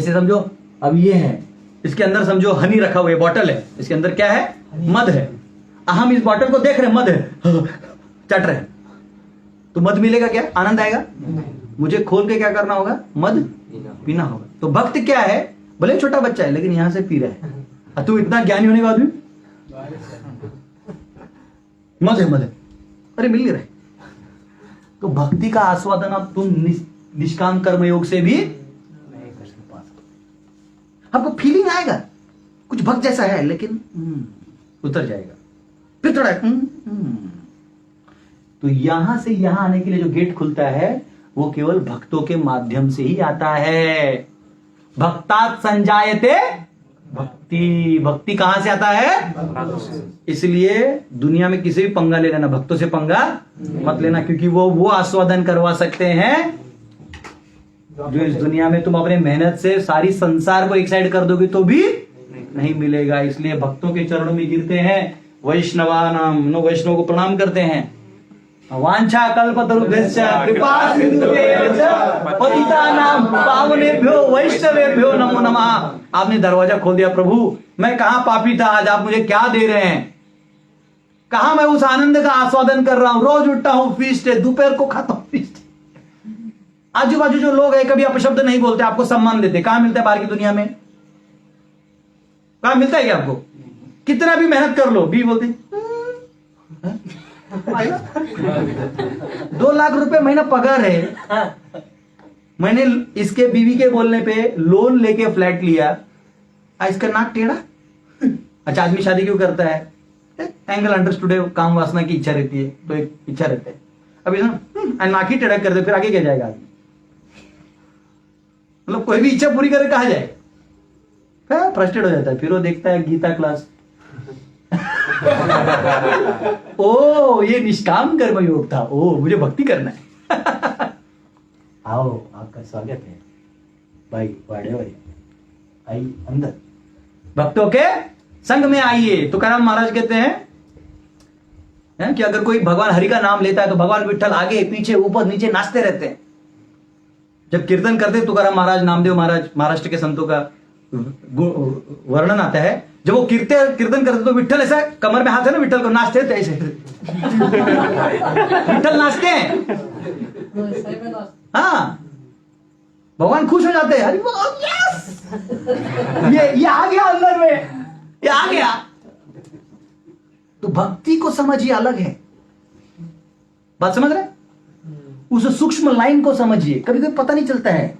समझो अब ये है, इसके अंदर समझो हनी रखा हुआ है, बॉटल है, इसके अंदर क्या है? मध है। हम इस बॉटल को देख रहे हैं, मध है, चट रहे हैं, तो मध मिलेगा क्या? आनंद आएगा? मुझे खोल के क्या करना होगा? मध पीना होगा। तो भक्त क्या है? भले छोटा बच्चा है लेकिन यहां से पी रहा है। तू इतना ज्ञानी होने के बाद भी मध है, अरे मिल नहीं रहे। तो भक्ति का आस्वादन अब तुम निष्काम कर्म योग से भी नहीं कर सकते। आपको फीलिंग आएगा कुछ भक्त जैसा है, लेकिन उतर जाएगा, फिर थोड़ा तो यहां से यहां आने के लिए जो गेट खुलता है वो केवल भक्तों के माध्यम से ही आता है। भक्तात् संजायते भक्ति। भक्ति कहां से आता है? इसलिए दुनिया में किसी भी पंगा ले लेना, भक्तों से पंगा मत लेना, क्योंकि वो आस्वादन करवा सकते हैं जो इस दुनिया में तुम अपने मेहनत से सारी संसार को एक साइड कर दोगे तो भी नहीं मिलेगा। इसलिए भक्तों के चरणों में गिरते हैं, वैष्णवानाम, वैष्णव को प्रणाम करते हैं। वांछा कल्पतरुभ्यश्च कृपा सिन्धुभ्यश्च पतितानां पावनेभ्यो वैष्णवेभ्यो नमो नमः। आपने दरवाजा खोल दिया प्रभु, मैं कहां पापी था, आज आप मुझे क्या दे रहे हैं? कहां मैं उस आनंद का आस्वादन कर रहा हूं? रोज उठता हूं फीस्ट है, दोपहर को खाता हूं फीस्ट। आजू बाजू जो लोग हैं कभी अपशब्द नहीं बोलते, आपको सम्मान देते। कहां मिलता है बाहर की दुनिया में? कहां मिलता है क्या आपको? कितना भी मेहनत कर लो, भी बोलते 2 लाख रुपए महीना पगार है। मैंने इसके बीवी के बोलने पे लोन लेके फ्लैट लिया, इसका नाक टेढ़ा। अच्छा, आदमी शादी क्यों करता है? एंगल अंडरस्टूड है, काम वासना की इच्छा रहती है, तो एक इच्छा रहता है। अभी नाक ही टेढ़ा कर दे, फिर आगे क्या जाएगा आदमी? मतलब कोई भी इच्छा पूरी करे कहा जाएगा? फ्रस्ट्रेट हो जाता है, फिर वो देखता है गीता क्लास। ओ, ये निष्काम कर्म योग था, ओ मुझे भक्ति करना है। आओ, आपका स्वागत है भाई, वाड़े भाई, आई अंदर, भक्तों के संग में आइए। तुकाराम महाराज कहते हैं कि अगर कोई भगवान हरि का नाम लेता है तो भगवान विठ्ठल आगे पीछे ऊपर नीचे नाचते रहते हैं। जब कीर्तन करते तुकाराम महाराज, नामदेव महाराज, महाराष्ट्र के संतों का वर्णन आता है, जब वो कीर्तन करते तो विठ्ठल ऐसा कमर में हाथ है ना, विठ्ठल को नाचते थे ऐसे। विठ्ठल नाचते हैं, हाँ, भगवान खुश हो जाते हैं। अरे यस, ये आ गया अंदर में, ये आ गया। तो भक्ति को समझिए, अलग है। बात समझ रहे? उस सूक्ष्म लाइन को समझिए, कभी कभी पता नहीं चलता है।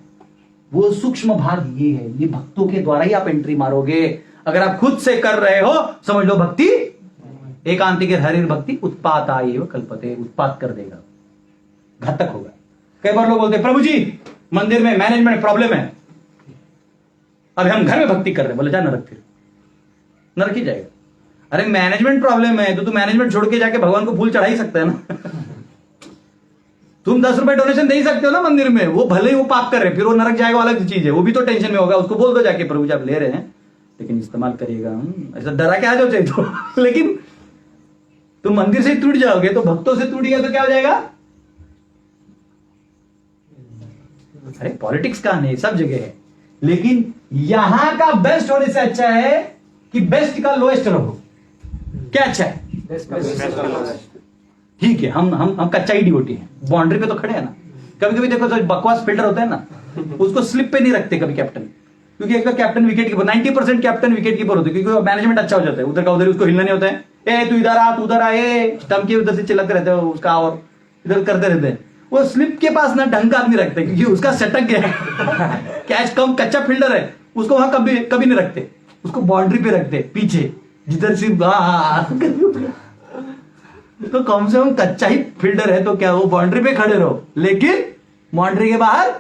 वो सूक्ष्म भाग ये है, ये भक्तों के द्वारा ही आप एंट्री मारोगे। अगर आप खुद से कर रहे हो, समझ लो भक्ति एकांतिक हरिर भक्ति उत्पात आए कल्पते, उत्पात कर देगा, घातक होगा। कई बार लोग बोलते हैं प्रभु जी मंदिर में मैनेजमेंट प्रॉब्लम है, अभी हम घर में भक्ति कर रहे हैं। बोले जा नरक, फिर नरक ही जाएगा। अरे मैनेजमेंट प्रॉब्लम है तो तू मैनेजमेंट छोड़ के जाके भगवान को फूल चढ़ा ही सकता है ना। तुम 10 रुपए डोनेशन दे ही सकते हो ना मंदिर में, वो भले ही वो पाप कर रहे, फिर वो नरक जाएगा, अलग चीज है, वो भी तो टेंशन में होगा। उसको बोल दो जाके प्रभु जी आप ले रहे हैं लेकिन इस्तेमाल करिएगा, ऐसा डरा के आ जाओ चाहिए तो। लेकिन तुम मंदिर से टूट जाओगे तो भक्तों से टूट गया तो क्या हो जाएगा? अरे पॉलिटिक्स का नहीं, सब जगह है, लेकिन यहां का बेस्ट होने से अच्छा है कि बेस्ट का लोएस्ट रहो। क्या अच्छा है? ठीक है, हम कच्चा ही डिवोटी हैं, बाउंड्री पे तो खड़े हैं ना। कभी कभी देखो तो बकवास फील्डर होता है ना, उसको स्लिप पे नहीं रखते कभी कैप्टन, क्योंकि एक तो captain wicket keeper, 90% captain wicket keeper होते हैं, क्योंकि मैनेजमेंट अच्छा हो जाता है, उधर का उधर, उसको हिलना नहीं होता है। ए तू इधर आ, तू उधर आ, धमकी उधर से चिल्लाते रहते हो उसका, और इधर करते रहते हैं। वो स्लिप के पास ना ढंग का आदमी रखते, क्योंकि उसका सेटअप गया है, कैच कम, कच्चा फील्डर है, उसको वहां कभी नहीं रखते, उसको बाउंड्री पे रखते पीछे, जिधर से तो कम से कम कच्चा ही फील्डर है तो क्या वो बाउंड्री पे खड़े रहो, लेकिन बाउंड्री के बाहर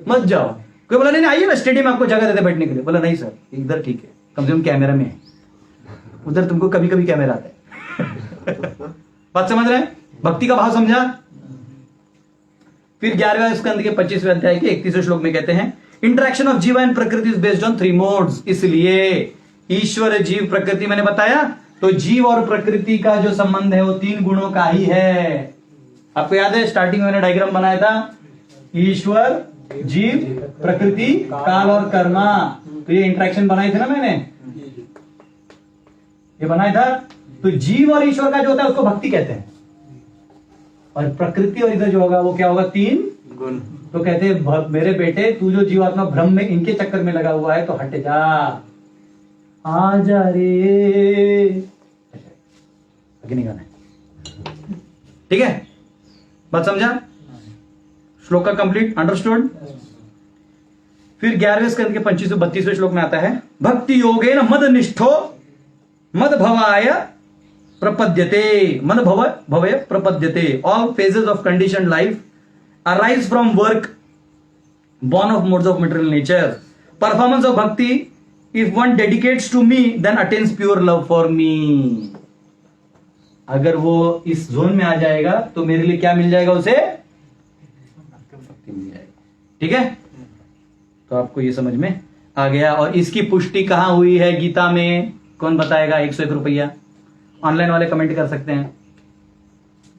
मत जाओ। कोई बोला नहीं आइए ना स्टेडियम में आपको जगह देते बैठने के लिए, बोला नहीं सर इधर ठीक है, कम से कम कैमरा में है, उधर तुमको कभी कभी कैमरा आता है। बात समझ रहे हैं? भक्ति का भाव समझा। फिर 11वें स्कंद के 25वें अध्याय के 31वें श्लोक में कहते हैं इंटरेक्शन ऑफ जीव एंड प्रकृति इज बेस्ड ऑन 3 मोड्स। इसलिए ईश्वर जीव प्रकृति मैंने बताया, तो जीव और प्रकृति का जो संबंध है वो 3 गुणों का ही है। आपको याद है स्टार्टिंग में मैंने डायग्राम बनाया था, ईश्वर जीव प्रकृति काल और कर्मा, तो ये इंटरेक्शन बनाए थे ना मैंने, ये बनाया था। तो जीव और ईश्वर का जो होता है उसको भक्ति कहते हैं, और प्रकृति और इधर जो होगा वो क्या होगा 3 गुण। तो कहते हैं मेरे बेटे तू जो जीवात्मा भ्रम में इनके चक्कर में लगा हुआ है तो हट जा, आ जा रे, आगे नहीं गाना है, ठीक है? बात समझा? श्लोक का कंप्लीट अंडरस्टूड। फिर 11वें स्कंद के 25-32वें श्लोक में आता है भक्ति योगेन मद निष्ठो मद भवाय प्रपद्यते, मन भवय प्रपद्यते। All phases of condition life arise from work born of modes of material nature. Performance of bhakti, if one dedicates to me, then attains pure love for me. अगर वो इस जोन में आ जाएगा तो मेरे लिए क्या मिल जाएगा उसे? भक्ति मिल जाएगी। ठीक है? तो आपको ये समझ में आ गया। और इसकी पुष्टि कहां हुई है गीता में? कौन बताएगा? 101 रुपया। ऑनलाइन वाले कमेंट कर सकते हैं।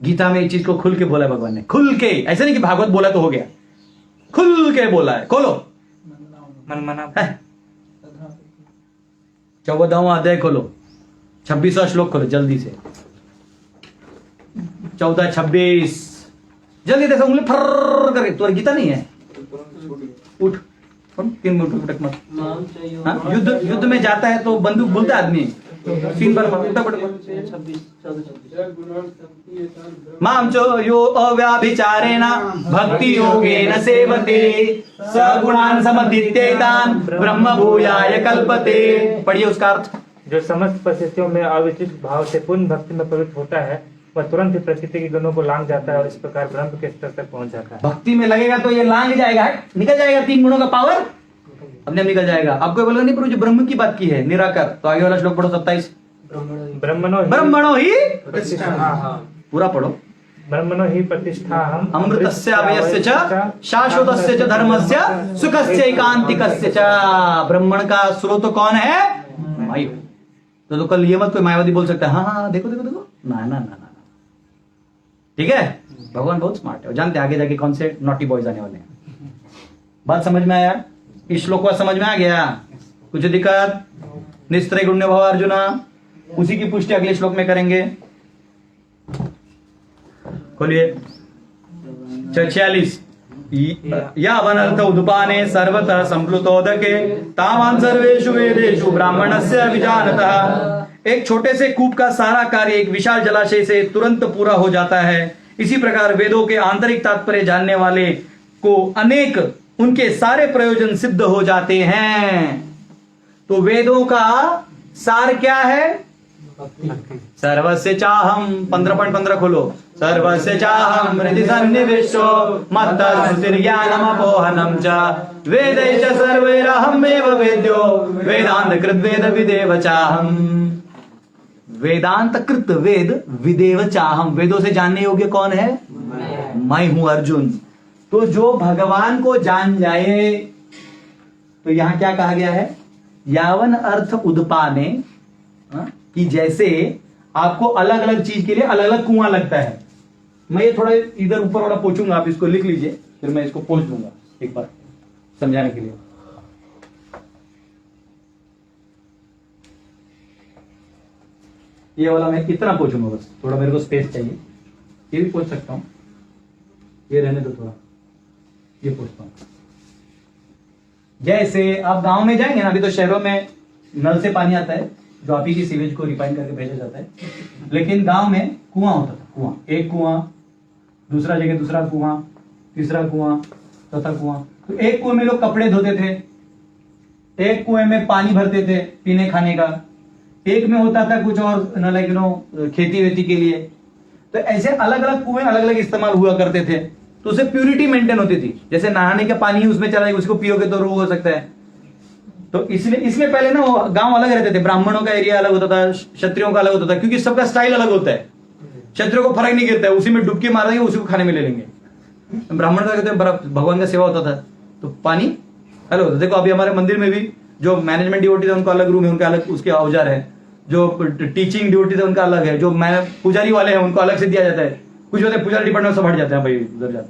गीता में इस चीज को खुल के बोला है भगवान ने, खुल के, ऐसे नहीं कि भागवत बोला तो हो गया, खुल के बोला है। खोलो मनमना 14वां अध्याय खोलो, 26वां श्लोक खोलो जल्दी से, 14-26 जल्दी देखो, उंगली फर करके। तो गीता नहीं है, उठ 3 मिनट उठक मत। हाँ? युद्ध में जाता है तो बंदूक बोलता आदमी 3 बार माम चो यो अव्याभिचारेण भक्ति योगेन सेवते सगुणान् समतीत्येतान् ब्रह्म भूयाय कल्पते। पढ़िए उसका अर्थ। जो समस्त परिस्थितियों में अविचलित भाव से पूर्ण भक्ति में प्रवृत्त होता है वह तुरंत ही प्रकृति के गुणों को लांघ जाता है और इस प्रकार ब्रह्म के स्तर तक पहुंच जाता है। भक्ति में लगेगा तो ये लांघ जाएगा, निकल जाएगा 3 गुणों का पावर अपने आप निकल जाएगा। आपको बोला नहीं, पर जो ब्रह्म की बात की है निराकर, तो आगे वाला श्लोक पढ़ो 27। ब्रह्मणो ही पूरा पढ़ो। ब्रह्मणो ही प्रतिष्ठा हम अमृतस्य अभयस्य च शाश्वतस्य च धर्मस्य सुखस्य एकांतिकस्य च। ब्राह्मण का स्रोत कौन है? मायू। तो कल ये मत कोई मायावादी बोल सकता है हाँ हाँ देखो देखो देखो, ना ना ना ना, ठीक है? भगवान बहुत स्मार्ट है, जानते हैं आगे जाके कौन से नॉटी बॉयज आने वाले हैं। बात समझ में आया? इस श्लोक को समझ में आ गया? कुछ दिक्कत? निस्त्रय गुण्य भव अर्जुना, उसी की पुष्टि अगले श्लोक में करेंगे। खोलिए 46। यावनर्थ उदपाने सर्वतः संप्लुतोदके तावान सर्वेषु वेदेषु ब्राह्मणस्य अभिजानतः। एक छोटे से कूप का सारा कार्य एक विशाल जलाशय से तुरंत पूरा हो जाता है। इसी प्रकार वेदों के आंतरिक तात्पर्य जानने वाले को अनेक उनके सारे प्रयोजन सिद्ध हो जाते हैं। तो वेदों का सार क्या है? सर्वस्य चाहम 15.15 खोलो। सर्वस्य चाहम हृदि सन्निविष्टो मत्तः श्रुतिर्ज्ञानम् अपोहनम् च वेदैश्च सर्वैरहमेव वेद्यो वेदांत कृत वेद विदेव चाहम। वेदांत कृत वेद विदेव चाहम। वेदों से जानने योग्य कौन है? मैं हूं अर्जुन। तो जो भगवान को जान जाए, तो यहां क्या कहा गया है? यावन अर्थ उदपाने, कि जैसे आपको अलग अलग चीज के लिए अलग अलग कुआं लगता है। मैं ये थोड़ा इधर ऊपर वाला पोंछूंगा, आप इसको लिख लीजिए, फिर मैं इसको पोंछ दूंगा एक बार समझाने के लिए। ये वाला मैं इतना पोंछूंगा, बस थोड़ा मेरे को स्पेस चाहिए। ये भी पोंछ सकता हूं, ये रहने दो थोड़ा, ये पोंछता हूं। जैसे आप गांव में जाएंगे ना, अभी तो शहरों में नल से पानी आता है जो आप ही की सीवेज को रिफाइन करके भेजा जाता है, लेकिन गांव में कुआं होता था। कुआं, एक कुआं, दूसरा जगह दूसरा कुआं, तीसरा कुआं, चौथा कुआं। तो एक कुएं में लोग कपड़े धोते थे, एक कुएं में पानी भरते थे पीने खाने का, एक में होता था कुछ और लाइक खेती वेती के लिए। तो ऐसे अलग अलग कुएं अलग अलग इस्तेमाल हुआ करते थे। तो उससे प्यूरिटी मेंटेन होती थी। जैसे नहाने का पानी उसमें चला जाएगा, उसको पियोगे तो रोग हो सकता है। तो इसलिए पहले ना वो गांव अलग रहते थे, ब्राह्मणों का एरिया अलग होता था, क्षत्रियों का अलग होता था, क्योंकि सबका स्टाइल अलग होता है। क्षत्रियों को फर्क नहीं गिरता है, उसी में डुबकी मार देंगे, उसी को खाने में ले लेंगे। ब्राह्मण का कहते हैं भगवान का सेवा होता था, तो पानी अलग होता। देखो अभी हमारे मंदिर में भी जो मैनेजमेंट ड्यूटी थे उनका अलग रूम है, उनका अलग उसके औजार है। जो टीचिंग ड्यूटी थे उनका अलग है। जो पुजारी वाले हैं उनको अलग से दिया जाता है। कुछ होते हैं पुजारी डिपार्टमेंट सब हट जाते हैं, भाई उधर जाते,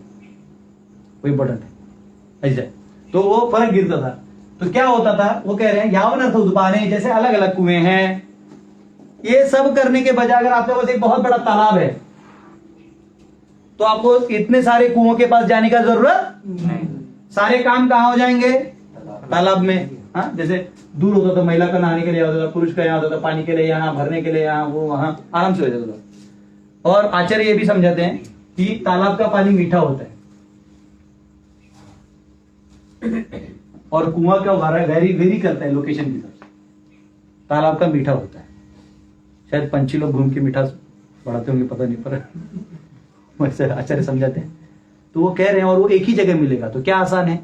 वो इंपॉर्टेंट है ऐसे। तो वो फर्क गिरता था। तो क्या होता था, वो कह रहे हैं यावन अर्थ उद्पाने, जैसे अलग अलग कुएं हैं, ये सब करने के बजाय अगर आपके पास एक बहुत बड़ा तालाब है तो आपको इतने सारे कुओं के पास जाने का जरूरत नहीं। सारे काम कहां हो जाएंगे, तालाब में। हाँ, जैसे दूर होता था महिला का नहाने के लिए होता था, पुरुष का यहाँ होता था, पानी के लिए यहाँ, भरने के लिए यहाँ, वो वहां आराम से हो जाता था। और आचार्य ये भी समझाते हैं कि तालाब का पानी मीठा होता है और कुआं का वेरी करता है लोकेशन के हिसाब से। तालाब का मीठा होता है। शायद पंछी लोग घूम के मिठास बढ़ाते होंगे, पता नहीं, पर वैसे आचार्य समझाते हैं। तो वो कह रहे हैं और वो एक ही जगह मिलेगा तो क्या आसान है।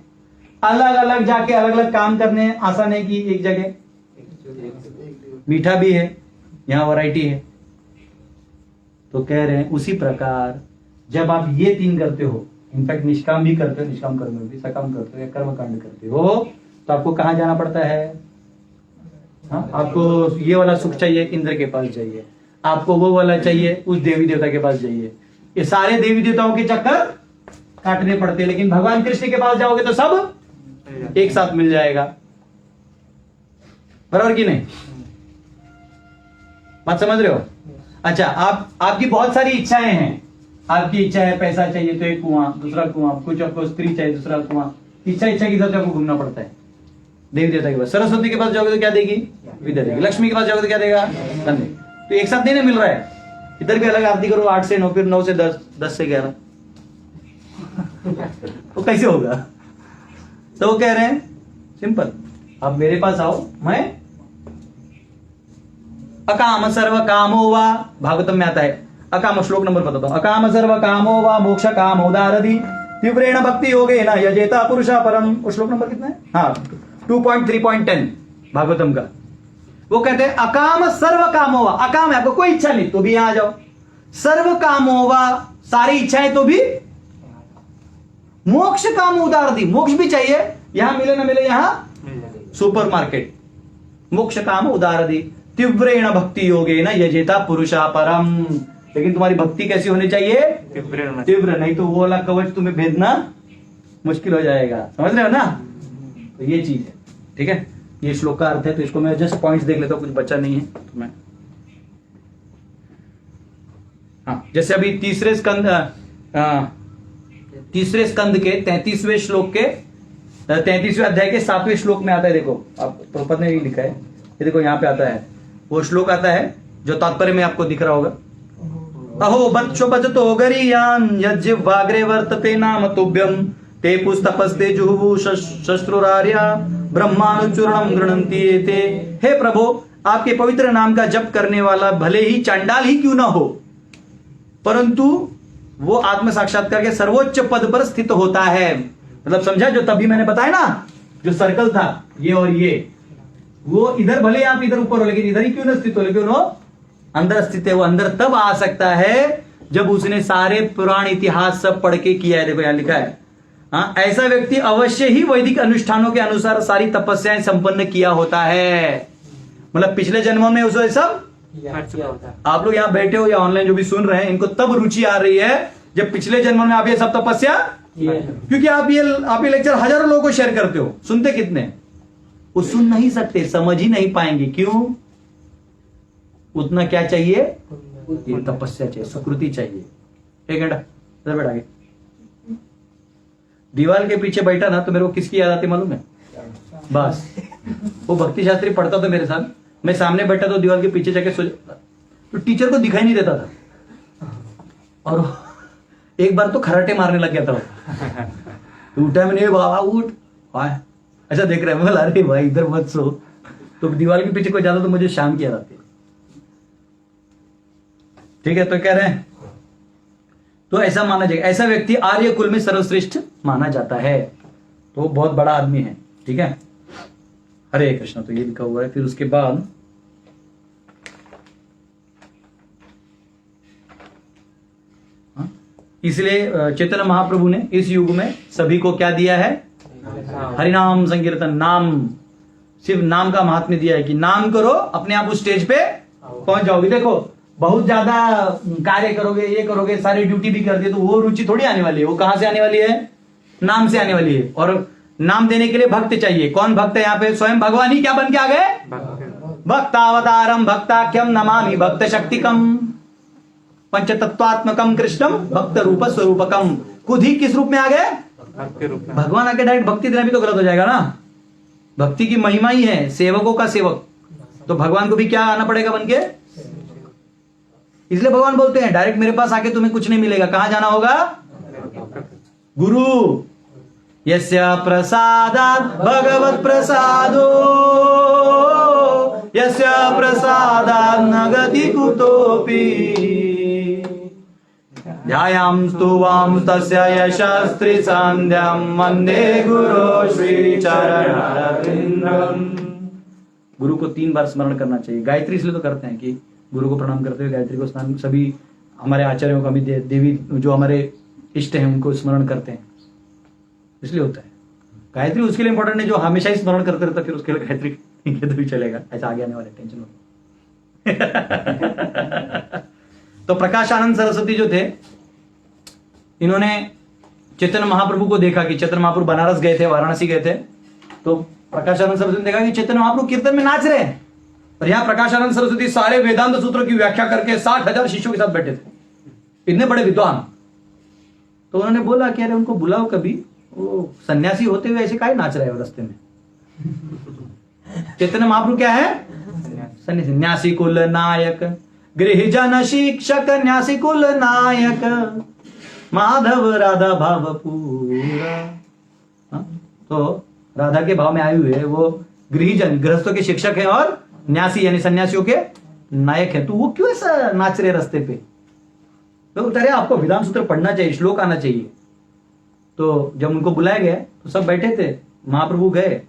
अलग अलग जाके अलग अलग काम करने आसान है कि एक जगह। मीठा भी है, यहाँ वैरायटी है। तो कह रहे हैं उसी प्रकार जब आप ये तीन करते हो, इनफैक्ट निष्काम भी करते हो, निष्काम कर्म भी, सकाम करते हो या कर्म कांड करते हो, तो आपको कहां जाना पड़ता है। हाँ, आपको ये वाला सुख चाहिए, इंद्र के पास जाइए। आपको वो वाला चाहिए, उस देवी देवता के पास जाइए। ये सारे देवी देवताओं के चक्कर काटने पड़ते हैं, लेकिन भगवान कृष्ण के पास जाओगे तो सब एक साथ मिल जाएगा। बराबर की नहीं, बात समझ रहे हो। अच्छा, आपकी बहुत सारी इच्छाएं हैं। आपकी इच्छा है पैसा चाहिए तो एक कुआं, दूसरा कुआं, कुछ आपको स्त्री चाहिए, दूसरा कुआं। इच्छा की तरफ आपको घूमना पड़ता है। देवी देवता के पास, सरस्वती के पास जाओगे तो क्या देगी, विद्या देगी। लक्ष्मी के पास जाओगे तो क्या देगा, धन देगी। तो एक साथ नहीं मिल रहा है। इधर भी अलग आरती करो 8 से 9, फिर 9 से 10, 10 से 11, तो कैसे होगा। तो वो कह रहे हैं सिंपल, आप मेरे पास आओ, मैं अकाम सर्व कामो वा, भागवतम में आता है। अकाम श्लोक नंबर बताता हूं। अकाम सर्व कामो वा मोक्ष काम उदारधि तीव्रेण भक्ति योगेन यजेता पुरुषा परम। वो श्लोक नंबर कितना है, हाँ 2.3.10 भागवतम का। वो कहते हैं अकाम सर्व कामो वा, अकाम है आपको कोई इच्छा नहीं तो भी यहां आ जाओ। सर्व कामो वा, सारी इच्छाएं तो भी। मोक्ष काम उदारधि, मोक्ष भी चाहिए, यहां मिले ना मिले यहां सुपरमार्केट। मोक्ष काम उदारधि तीव्रेण भक्ति योगेन यजेता पुरुषा परम। लेकिन तुम्हारी भक्ति कैसी होनी चाहिए, तीव्र, नहीं तो वो वाला कवच तुम्हें भेदना मुश्किल हो जाएगा। समझ रहे हो ना। तो ये चीज है, ठीक है। ये श्लोक का अर्थ है। तो इसको मैं जस्ट पॉइंट्स देख लेता हूं, कुछ बचा नहीं है तो मैं, हाँ, जैसे अभी तीसरे स्कंद के 33वें श्लोक के 33वें अध्याय के 7वें श्लोक में आता है। देखो, आप प्रभुपाद ने लिखा है, ये देखो यहाँ पे आता है। वो श्लोक आता है जो तात्पर्य में आपको दिख रहा होगा। अहो बच्चो बचतो गरीयान यज्जिह्वाग्रे वर्तते नाम तुभ्यम ते पुस्तपस्ते जुहुवु शस्त्रुरार्या ब्रह्मानुचूर्णम गृह्णन्ति एते। हे प्रभु, आपके पवित्र नाम का जप करने वाला भले ही चांडाल ही क्यों ना हो, परंतु वो आत्म साक्षात्कार के सर्वोच्च पद पर स्थित होता है। मतलब समझा, जो तभी मैंने बताया ना, जो सर्कल था ये और ये, वो इधर भले आप इधर ऊपर हो, लेकिन इधर ही क्यों ना स्थित हो, लेकिन वो अंदर स्थित है। वो अंदर तब आ सकता है जब उसने सारे पुराण इतिहास सब पढ़ के किया है। देखो यहां लिखा है, हाँ, ऐसा व्यक्ति अवश्य ही वैदिक अनुष्ठानों के अनुसार सारी तपस्याएं संपन्न किया होता है। मतलब पिछले जन्मों में उसे सब आप लोग यहाँ बैठे हो या ऑनलाइन जो भी सुन रहे हैं, इनको तब रुचि आ रही है जब पिछले जन्मों में आप ये सब तपस्या, क्योंकि आप ये लेक्चर हजारों लोगों को शेयर करते हो, सुनते कितने, वो सुन नहीं सकते, समझ ही नहीं पाएंगे। क्यों? उतना क्या चाहिए, ये तपस्या चाहिए, सुकृति चाहिए। एक घंटा इधर बैठ आगे, दीवार के पीछे बैठा ना तो मेरे को किसकी याद आती मालूम है, बस वो भक्ति शास्त्री पढ़ता था मेरे साथ, मैं सामने बैठा तो दीवार के पीछे जाके सो, तो टीचर को दिखाई नहीं देता था। और एक बार तो खराटे मारने लग गया था तो उठा मैंने, बाबा उठ, ऐसा देख रहा है। मैं बोला अरे भाई इधर मत सो। तो दीवार के पीछे कोई ज्यादा तो मुझे शाम की याद आती है। ठीक है, तो कह रहे हैं तो ऐसा माना जाएगा, ऐसा व्यक्ति आर्य कुल में सर्वश्रेष्ठ माना जाता है, तो बहुत बड़ा आदमी है। ठीक है, हरे कृष्ण, तो ये लिखा हुआ है। फिर उसके बाद इसलिए चैतन्य महाप्रभु ने इस युग में सभी को क्या दिया है? हरिनाम संकीर्तन। नाम, सिर्फ नाम का महात्म्य दिया है कि नाम करो, अपने आप उस स्टेज पे पहुंच जाओगे। देखो बहुत ज्यादा कार्य करोगे, ये करोगे, सारी ड्यूटी भी कर दिए, तो वो रुचि थोड़ी आने वाली है। वो कहां से आने वाली है? नाम से आने वाली है। और नाम देने के लिए भक्त चाहिए। कौन भक्त है यहाँ पे? स्वयं भगवान ही क्या बन के आ गए? भक्तावतारम भक्ताख्यम नमामि भक्त शक्तिकम पंचतत्वात्मकम कृष्णम भक्त रूप स्वरूपकम। खुद ही किस रूप में आ गए? भगवान आके डायरेक्ट भक्ति देना भी तो गलत हो जाएगा ना। भक्ति की महिमा ही है सेवकों का सेवक, तो भगवान को भी क्या आना पड़ेगा बनके? इसलिए भगवान बोलते हैं डायरेक्ट मेरे पास आके तुम्हें कुछ नहीं मिलेगा। कहां जाना होगा? गुरु। यस्य प्रसादात् भगवत प्रसादो यस्य प्रसादात् न गति कुतोपि ध्यायां स्तुवां तस्य यशस्त्री संध्यां वंदे गुरु श्री चरणारविंदम। गुरु को 3 बार स्मरण करना चाहिए। गायत्री इसलिए तो करते हैं कि गुरु को प्रणाम करते हुए गायत्री को स्नान, सभी हमारे आचार्यों का भी देवी जो हमारे इष्ट हैं उनको स्मरण करते हैं, इसलिए होता है। गायत्री उसके लिए इंपॉर्टेंट है जो हमेशा ही स्मरण करते रहता, फिर उसके लिए गायत्री तो भी चलेगा। ऐसा आगे आने वाले टेंशन हो। तो प्रकाश आनंद सरस्वती जो थे, इन्होंने चैतन्य महाप्रभु को देखा कि चैतन्य महाप्रभु बनारस गए थे, वाराणसी गए थे, तो प्रकाश आनंद सरस्वती ने देखा कि चैतन्य महाप्रभु कीर्तन में नाच रहे हैं। और यहाँ प्रकाश आनंद सरस्वती सारे वेदांत सूत्रों की व्याख्या करके 60,000 शिष्यों के साथ बैठे थे, इतने बड़े विद्वान। तो उन्होंने बोला कि अरे उनको बुलाओ कभी, वो सन्यासी होते हुए ऐसे काहे नाच रहे हो रास्ते में। चैतन्य महाप्रभु क्या है? सन्यासी, न्यासी कुल नायक, गृहजन शिक्षक, न्यासी कुल नायक, माधव राधा भाव पूरा। तो राधा के भाव में आए हुए वो गृहजन, गृहस्थों के शिक्षक हैं, और न्यासी यानी सन्यासियों के नायक है। तो वो क्यों ऐसा नाच रहे रास्ते पे? तो बोलते आपको विधान सूत्र पढ़ना चाहिए, श्लोक आना चाहिए। तो जब उनको बुलाया गया तो सब बैठे थे, महाप्रभु गए,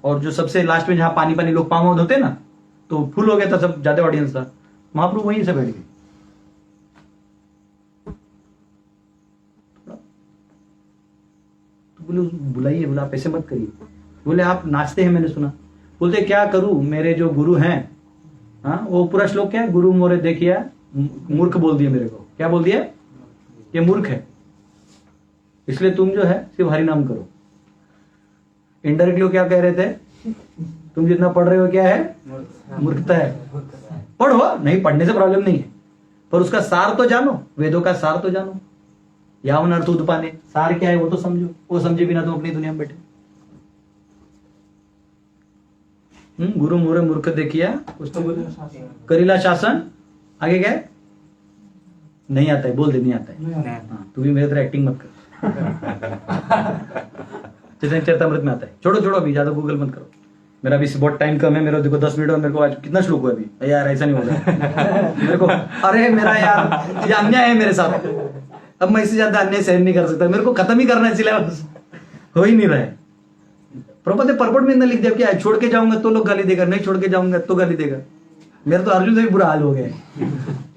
और जो सबसे लास्ट में जहां पानी पानी लोग पाँव धोते ना, तो फुल हो गया था, सब ज्यादा ऑडियंस था, महाप्रभु वहीं से बैठ गए। तो बोले बुलाइए, बोला आप ऐसे मत करिए। बोले आप नाचते हैं मैंने सुना। बोलते क्या करूं, मेरे जो गुरु हैं, हाँ वो पूरा श्लोक क्या है? गुरु मोरे देखिया मूर्ख बोल दिया मेरे को। क्या बोल दिया? ये मूर्ख है, इसलिए तुम जो है सिर्फ हरि नाम करो। इनडायरेक्टली वो क्या कह रहे थे? तुम जितना पढ़ रहे हो क्या है? मूर्खता है। पढ़ो, नहीं पढ़ने से प्रॉब्लम नहीं है, पर उसका सार तो जानो, वेदों का सार तो जानो। यावन अर्थ उद्पाने, सार क्या है वो तो समझो। वो समझे बिना तुम अपनी दुनिया में बैठे। गुरु मोरे मूर्ख देखिया, कुछ तो बोले, करीला शासन, आगे क्या है? नहीं आता है, बोल दे नहीं आता है। हाँ, तू भी मेरे तरह एक्टिंग मत कर। चैतन्य चरितमृत में आता है। छोड़ो छोड़ो, अभी ज्यादा गूगल मत करो। मेरा भी बहुत टाइम कम है, मेरा देखो 10 मिनट, और मेरे को आज कितना श्लोक हुआ अभी। यार ऐसा नहीं होगा मेरे को। अरे मेरा यार ये अन्याय है मेरे साथ, अब मैं इससे ज्यादा अन्याय सहन नहीं कर सकता। मेरे को खत्म ही करना है सिलेबस, हो ही नहीं रहा है। प्रभुपद ने परपट में लिख दिया क्या? छोड़ के जाऊंगा तो लोग गाली देगा, नहीं छोड़ के जाऊंगा तो गाली देगा। मेरा तो अर्जुन से भी बुरा हाल हो गया।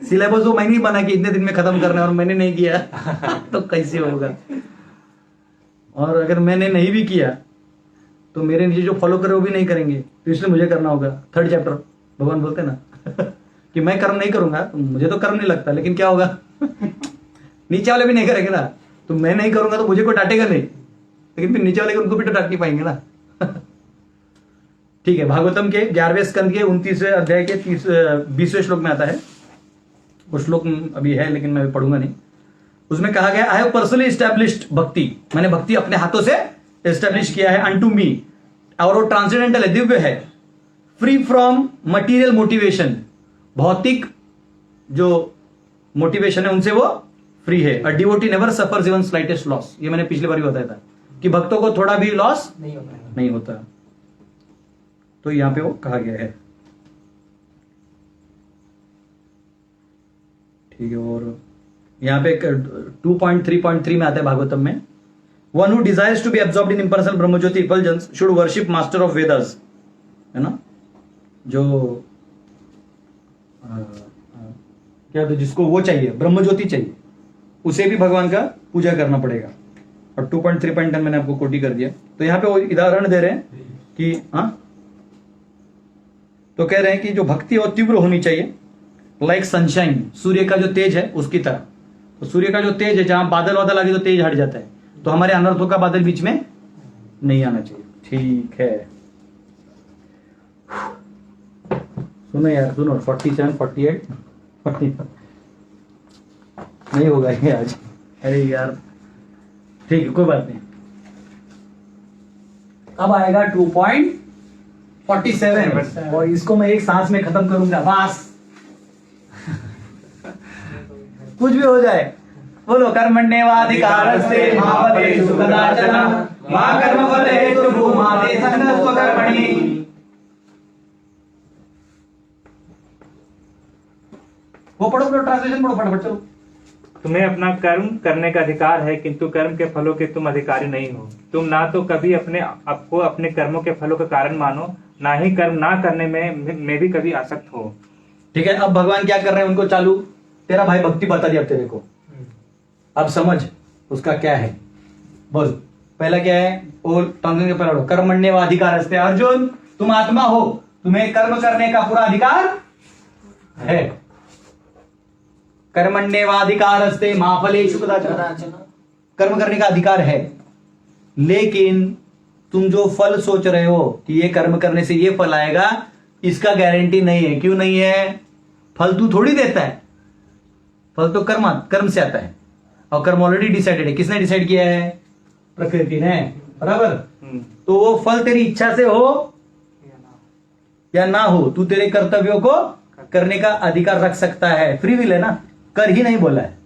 सिलेबस वो मैंने ही बना कि इतने दिन में खत्म करना है, और मैंने नहीं किया तो कैसे होगा। और अगर मैंने नहीं भी किया तो मेरे नीचे जो फॉलो करे वो भी नहीं करेंगे, तो इसलिए मुझे करना होगा। 3rd चैप्टर भगवान बोलते ना कि मैं कर्म नहीं करूंगा, तो मुझे तो कर्म नहीं लगता, लेकिन क्या होगा नीचे वाले भी नहीं करेंगे ना। तो मैं नहीं करूंगा तो मुझे कोई डांटेगा नहीं, लेकिन फिर नीचे वाले उनको भी तो डांट नहीं पाएंगे ना। ठीक है, भागवतम के 11वें स्कंद के 29वें अध्याय के 20वें श्लोक में आता है। वो श्लोक अभी है लेकिन मैं पढ़ूंगा नहीं। उसमें कहा गया, आई हैव पर्सनली एस्टैब्लिश्ड भक्ति, मैंने भक्ति अपने हाथों से एस्टैब्लिश किया है, अनटू मी, और वो ट्रांसेंडेंटल है, दिव्य है, फ्री फ्रॉम मटीरियल मोटिवेशन, भौतिक जो मोटिवेशन है उनसे वो फ्री है। A devotee never suffers even slightest loss. ये मैंने पिछली बार भी बताया था कि भक्तों को थोड़ा भी लॉस नहीं होता। तो यहां पे वो कहा गया है। ठीक है, और यहाँ पे 2.3.3 में आता है भागवतम में, one who desires to be absorbed in impersonal brahmajyoti effulgence should worship master of Vedas, है ना, जो क्या तो जिसको वो चाहिए ब्रह्मज्योति चाहिए उसे भी भगवान का पूजा करना पड़ेगा। और 2.3.10 मैंने आपको कोटी कर दिया। तो यहाँ पे वो उदाहरण दे रहे हैं कि हाँ, तो कह रहे हैं कि जो भक्ति और तीव्र होनी चाहिए, लाइक सनशाइन, सूर्य का जो तेज है उसकी तरह। तो सूर्य का जो तेज है, जहां बादल वादल आगे तो तेज हट जाता है, तो हमारे अनर्थों का बादल बीच में नहीं आना चाहिए। ठीक है, सुनो यार, सुनो 47, 48, 40 नहीं होगा ये आज। अरे यार ठीक है, कोई बात नहीं। अब आएगा 2.47 और इसको मैं एक सांस में खत्म करूंगा, बस कुछ भी हो जाए। बोलो कर्मण्येवाधिकारस्ते मा फलेषु कदाचन मा कर्मफल हेतुर्भुः मा ते संगस्त्व कर्मणि। वो पढ़ो, ट्रांसलेशन पढ़ो फटाफट, चलो। तुम्हें अपना कर्म करने का अधिकार है, किंतु कर्म के फलों के तुम अधिकारी नहीं हो। तुम ना तो कभी अपने आपको अपने कर्मों के फलों का कारण मानो, ना ही कर्म ना करने में भी कभी आसक्त हो। ठीक है, अब भगवान क्या कर रहे हैं उनको चालू, तेरा भाई भक्ति बता दिया तेरे को, अब समझ उसका क्या है। बोल पहला क्या है, और ट्रांसलेशन पहला पढ़ो, कर्मण्येवाधिकारस्ते। अर्जुन तुम आत्मा हो, तुम्हें कर्म करने का पूरा अधिकार है। कर्मण्येवाधिकारस्ते मा फलेषु कदाचन, कर्म करने का अधिकार है, लेकिन तुम जो फल सोच रहे हो कि ये कर्म करने से ये फल आएगा, इसका गारंटी नहीं है। क्यों नहीं है? फल तू थोड़ी देता है, फल तो कर्म से आता है, और कर्म ऑलरेडी डिसाइडेड है। किसने डिसाइड किया है? प्रकृति ने, बराबर। तो वो फल तेरी इच्छा से हो या ना हो, तू तेरे कर्तव्यों को करने का अधिकार रख सकता है। फ्री विल है ना, कर ही नहीं बोला है,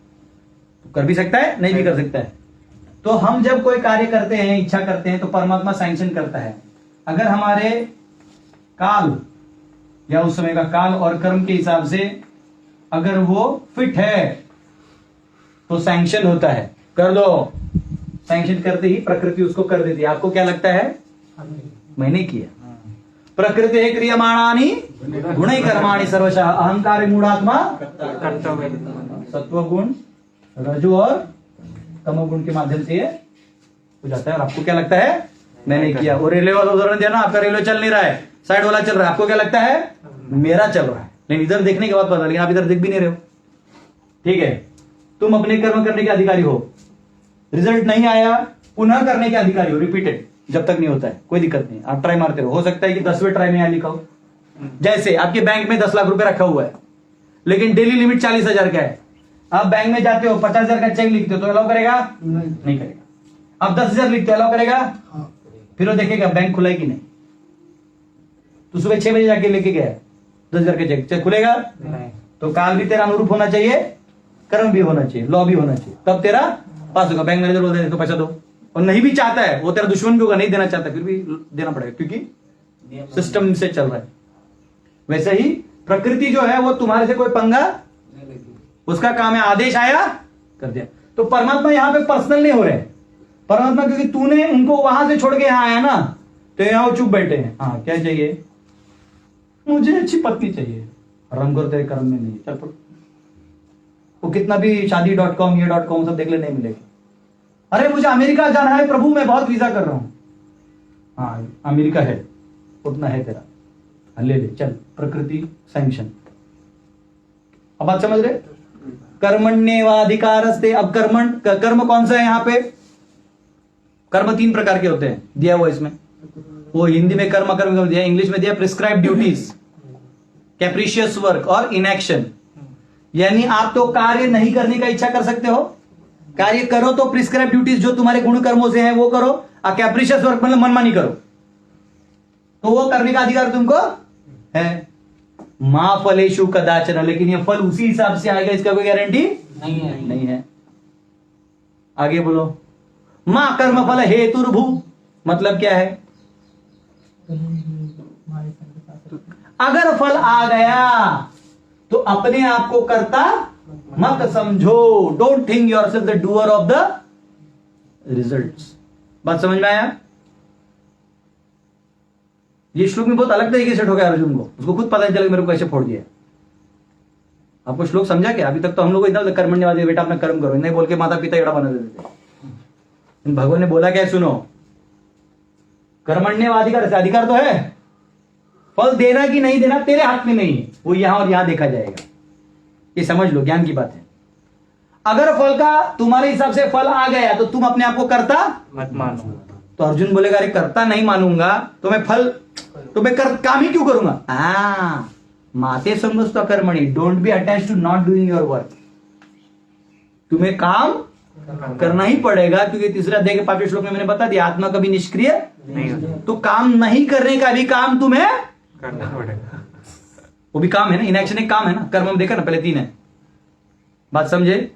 तो कर भी सकता है, नहीं भी कर सकता है। तो हम जब कोई कार्य करते हैं, इच्छा करते हैं, तो परमात्मा सैंक्शन करता है। अगर हमारे काल या उस समय का काल और कर्म के हिसाब से अगर वो फिट है तो सैंक्शन होता है, कर दो। सैंक्शन करते ही प्रकृति उसको कर देती है। आपको क्या लगता है? मैंने किया। प्रकृति है क्रियमाणानि गुणै कर्माणि सर्वशः अहंकार मूढ़ात्मा सत्वगुण रजो और तमोगुण के माध्यम से ये हो जाता है। और आपको क्या लगता है? मैंने किया। और रेलवे वाला उदाहरण दिया ना, आपका रेलवे चल नहीं रहा है, साइड वाला चल रहा है, आपको क्या लगता है? मेरा चल रहा है। लेकिन इधर देखने के बाद पता, लेकिन आप इधर देख भी नहीं रहे हो। ठीक है, तुम अपने कर्म करने के अधिकारी हो, रिजल्ट नहीं आया, पुनः करने के अधिकारी हो, रिपीटेड, जब तक नहीं होता है कोई दिक्कत नहीं, आप ट्राई मारते रहो। हो सकता है कि 10वें ट्राई में यहां लिखा हो। जैसे आपके बैंक में 10 लाख रुपए रखा हुआ है, लेकिन डेली लिमिट 40,000 का है। आप बैंक में जाते हो, 50,000 का चेक लिखते हो, तो अलाउ करेगा? नहीं करेगा। आप 10,000 लिखते हो, अलाउ करेगा? फिर वो देखेगा बैंक खुला है कि नहीं। तो सुबह 6 बजे जाके लेके गया 10,000 का चेक खुलेगा? नहीं। तो काल भी तेरा अनुरूप होना चाहिए, कर्म भी होना चाहिए, लॉ भी होना चाहिए, तब तेरा पास होगा। बैंक मैनेजर बोल तो पैसा दो, और नहीं भी चाहता है, वो तेरा दुश्मन भी होगा, नहीं देना चाहता, फिर भी देना पड़ेगा, क्योंकि सिस्टम से चल रहा है। वैसे ही प्रकृति जो है वो तुम्हारे से कोई पंगा, उसका काम है आदेश आया कर दिया। तो परमात्मा यहां पे पर्सनल नहीं हो रहे। परमात्मा क्योंकि तूने उनको वहां से छोड़ के यहां आया ना, तो यहां वो चुप बैठे हैं। हाँ, क्या चाहिए? मुझे अच्छी पत्नी चाहिए। रंग और तेरे कर्म में नहीं, चल पड़। वो कितना भी शादी.com ये .com सब देख ले, नहीं मिलेगी। अरे मुझे अमेरिका जाना है प्रभु, मैं बहुत वीजा कर रहा हूं। हाँ, अमेरिका है, उतना है तेरा, ले ले, चल। प्रकृति सैंक्शन। अब बात समझ रहे? कर्मण्येवाधिकारस्ते। अब कर्म कौन सा है यहाँ पे? कर्म 3 प्रकार के होते हैं, दिया हुआ इसमें। वो हिंदी में कर्म दिया, इंग्लिश में दिया प्रिस्क्राइब ड्यूटीज, कैप्रिशियस वर्क और इनएक्शन। यानी आप तो कार्य नहीं करने का इच्छा कर सकते हो, कार्य करो तो प्रिस्क्राइब ड्यूटीज जो तुम्हारे गुण कर्मों से हैं वो करो, और कैप्रिशियस वर्क मतलब मनमानी करो, तो वो करने का अधिकार तुमको है। मां फलेषु कदाचन, लेकिन ये फल उसी हिसाब से आएगा, इसका कोई गारंटी नहीं है। आगे बोलो। मां कर्म फल हेतुर्भु, मतलब क्या है? अगर फल आ गया तो अपने आप को कर्ता मत समझो, don't think yourself the doer of the results. बात समझ में आया? ये श्लोक में बहुत अलग तरीके से ठोका अर्जुन को, उसको खुद पता नहीं चला मेरे को कैसे फोड़ दिया। आपको श्लोक समझा क्या? अभी तक तो हम लोग इतना कर्मण्यवादी, बेटा अपना कर्म करो नहीं बोल के माता पिता एड़ा बना देते थे। भगवान ने बोला क्या? सुनो, कर्मण्यवादी का अधिकार तो है, फल देना कि नहीं देना तेरे हाथ में नहीं है, वो यहां और यहां देखा जाएगा। ये समझ लो, ज्ञान की बात है। अगर फल का तुम्हारे हिसाब से फल आ गया तो तुम अपने आप को करता मत मानो। तो अर्जुन बोलेगा अरे करता नहीं मानूंगा तो मैं फल तो मैं काम ही क्यों करूंगा? माते संगोस्त कर्मणि, don't be attach to not doing your work. तुम्हें काम करना ही पड़ेगा, क्योंकि तीसरा अध्याय के 5वें श्लोक में मैंने बता दिया आत्मा कभी निष्क्रिय नहीं होता, तो काम नहीं करने का भी काम तुम्हें करना पड़ेगा। वो भी काम है ना, इनएक्शन एक काम है ना। कर्म हम देखा ना, पहले 3 है। बात समझे?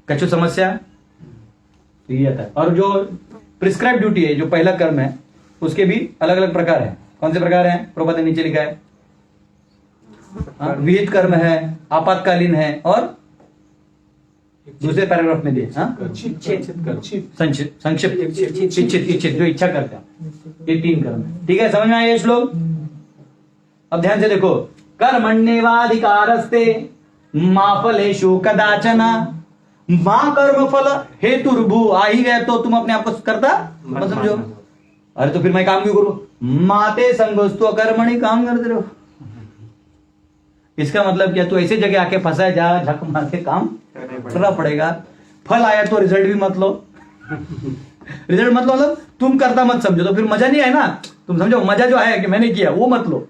कछु समस्या? तो ये आता है। और जो प्रिस्क्राइब ड्यूटी है, जो पहला कर्म है, उसके भी अलग अलग प्रकार है। कौन से प्रकार हैं? प्रभुपाद ने नीचे लिखा है। विहित कर्म है, आपातकालीन है, और दूसरे पैराग्राफ में दिए संक्षिप्त, इच्छित, जो इच्छा करता है। ये 3 कर्म है। ठीक है, समझ में आया ये श्लोक? अब ध्यान से देखो, कर्मण्येवाधिकारस्ते मा फलेषु कदाचन, मां कर्म फल हेतुर्भु। आ ही गए तो तुम अपने आप को करता मत समझो। अरे तो फिर मैं काम क्यों करूं? माते संगोस्तु कर्मणि, काम करते रहो। इसका मतलब क्या? तू ऐसे जगह आके फंसा है जहां झक मार के काम करना पड़ेगा। फल आया तो रिजल्ट भी मत लो। रिजल्ट मत लो मतलब तुम करता मत समझो, तो फिर मजा नहीं आया ना। तुम समझो मजा जो है कि मैंने किया वो मत लो,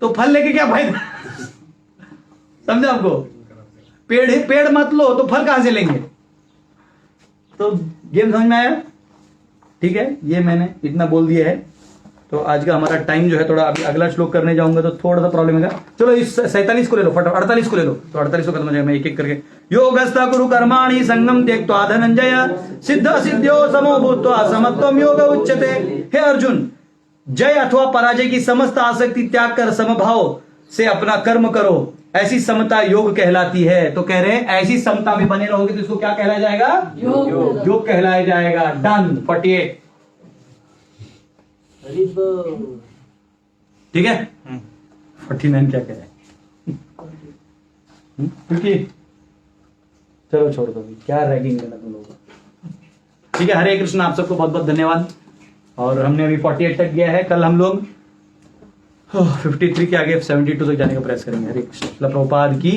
तो फल लेके क्या फायदा? समझो आपको? पेड़ मत लो तो फल कहां से लेंगे? तो गेम समझ में आया? ठीक है, ये मैंने इतना बोल दिया है। तो आज का हमारा टाइम जो है थोड़ा, अभी अगला श्लोक करने जाऊंगा तो थोड़ा सा प्रॉब्लम है। चलो इस 47 को ले लो, फटाफट 48 को ले लो, तो 48 को खत्म हो जाएगा। मैं एक एक करके, योगस्था कुरु कर्माणि संगम त्यक्त्वा धनंजय सिद्ध सिद्ध्यो समो भूत्वा समत्वम योग उच्यते। हे अर्जुन, जय अथवा पराजय की समस्त आसक्ति त्याग कर समभाव से अपना कर्म करो, ऐसी समता योग कहलाती है। तो कह रहे हैं ऐसी समता में बने रहोगे तो इसको क्या कहलाया जाएगा? योग कहलाया जाएगा। डन। 48। ठीक है, 49 क्या कह रहे हैं? क्योंकि चलो छोड़ दो, क्या रैगिंग करना तुम लोगों को। ठीक है, हरे कृष्ण। आप सबको बहुत बहुत धन्यवाद। और हमने अभी 48 तक गया है। कल हम लोग 53 के आगे 72 तक जाने का प्रयास करेंगे। हरे कृष्ण। प्रभुपाद की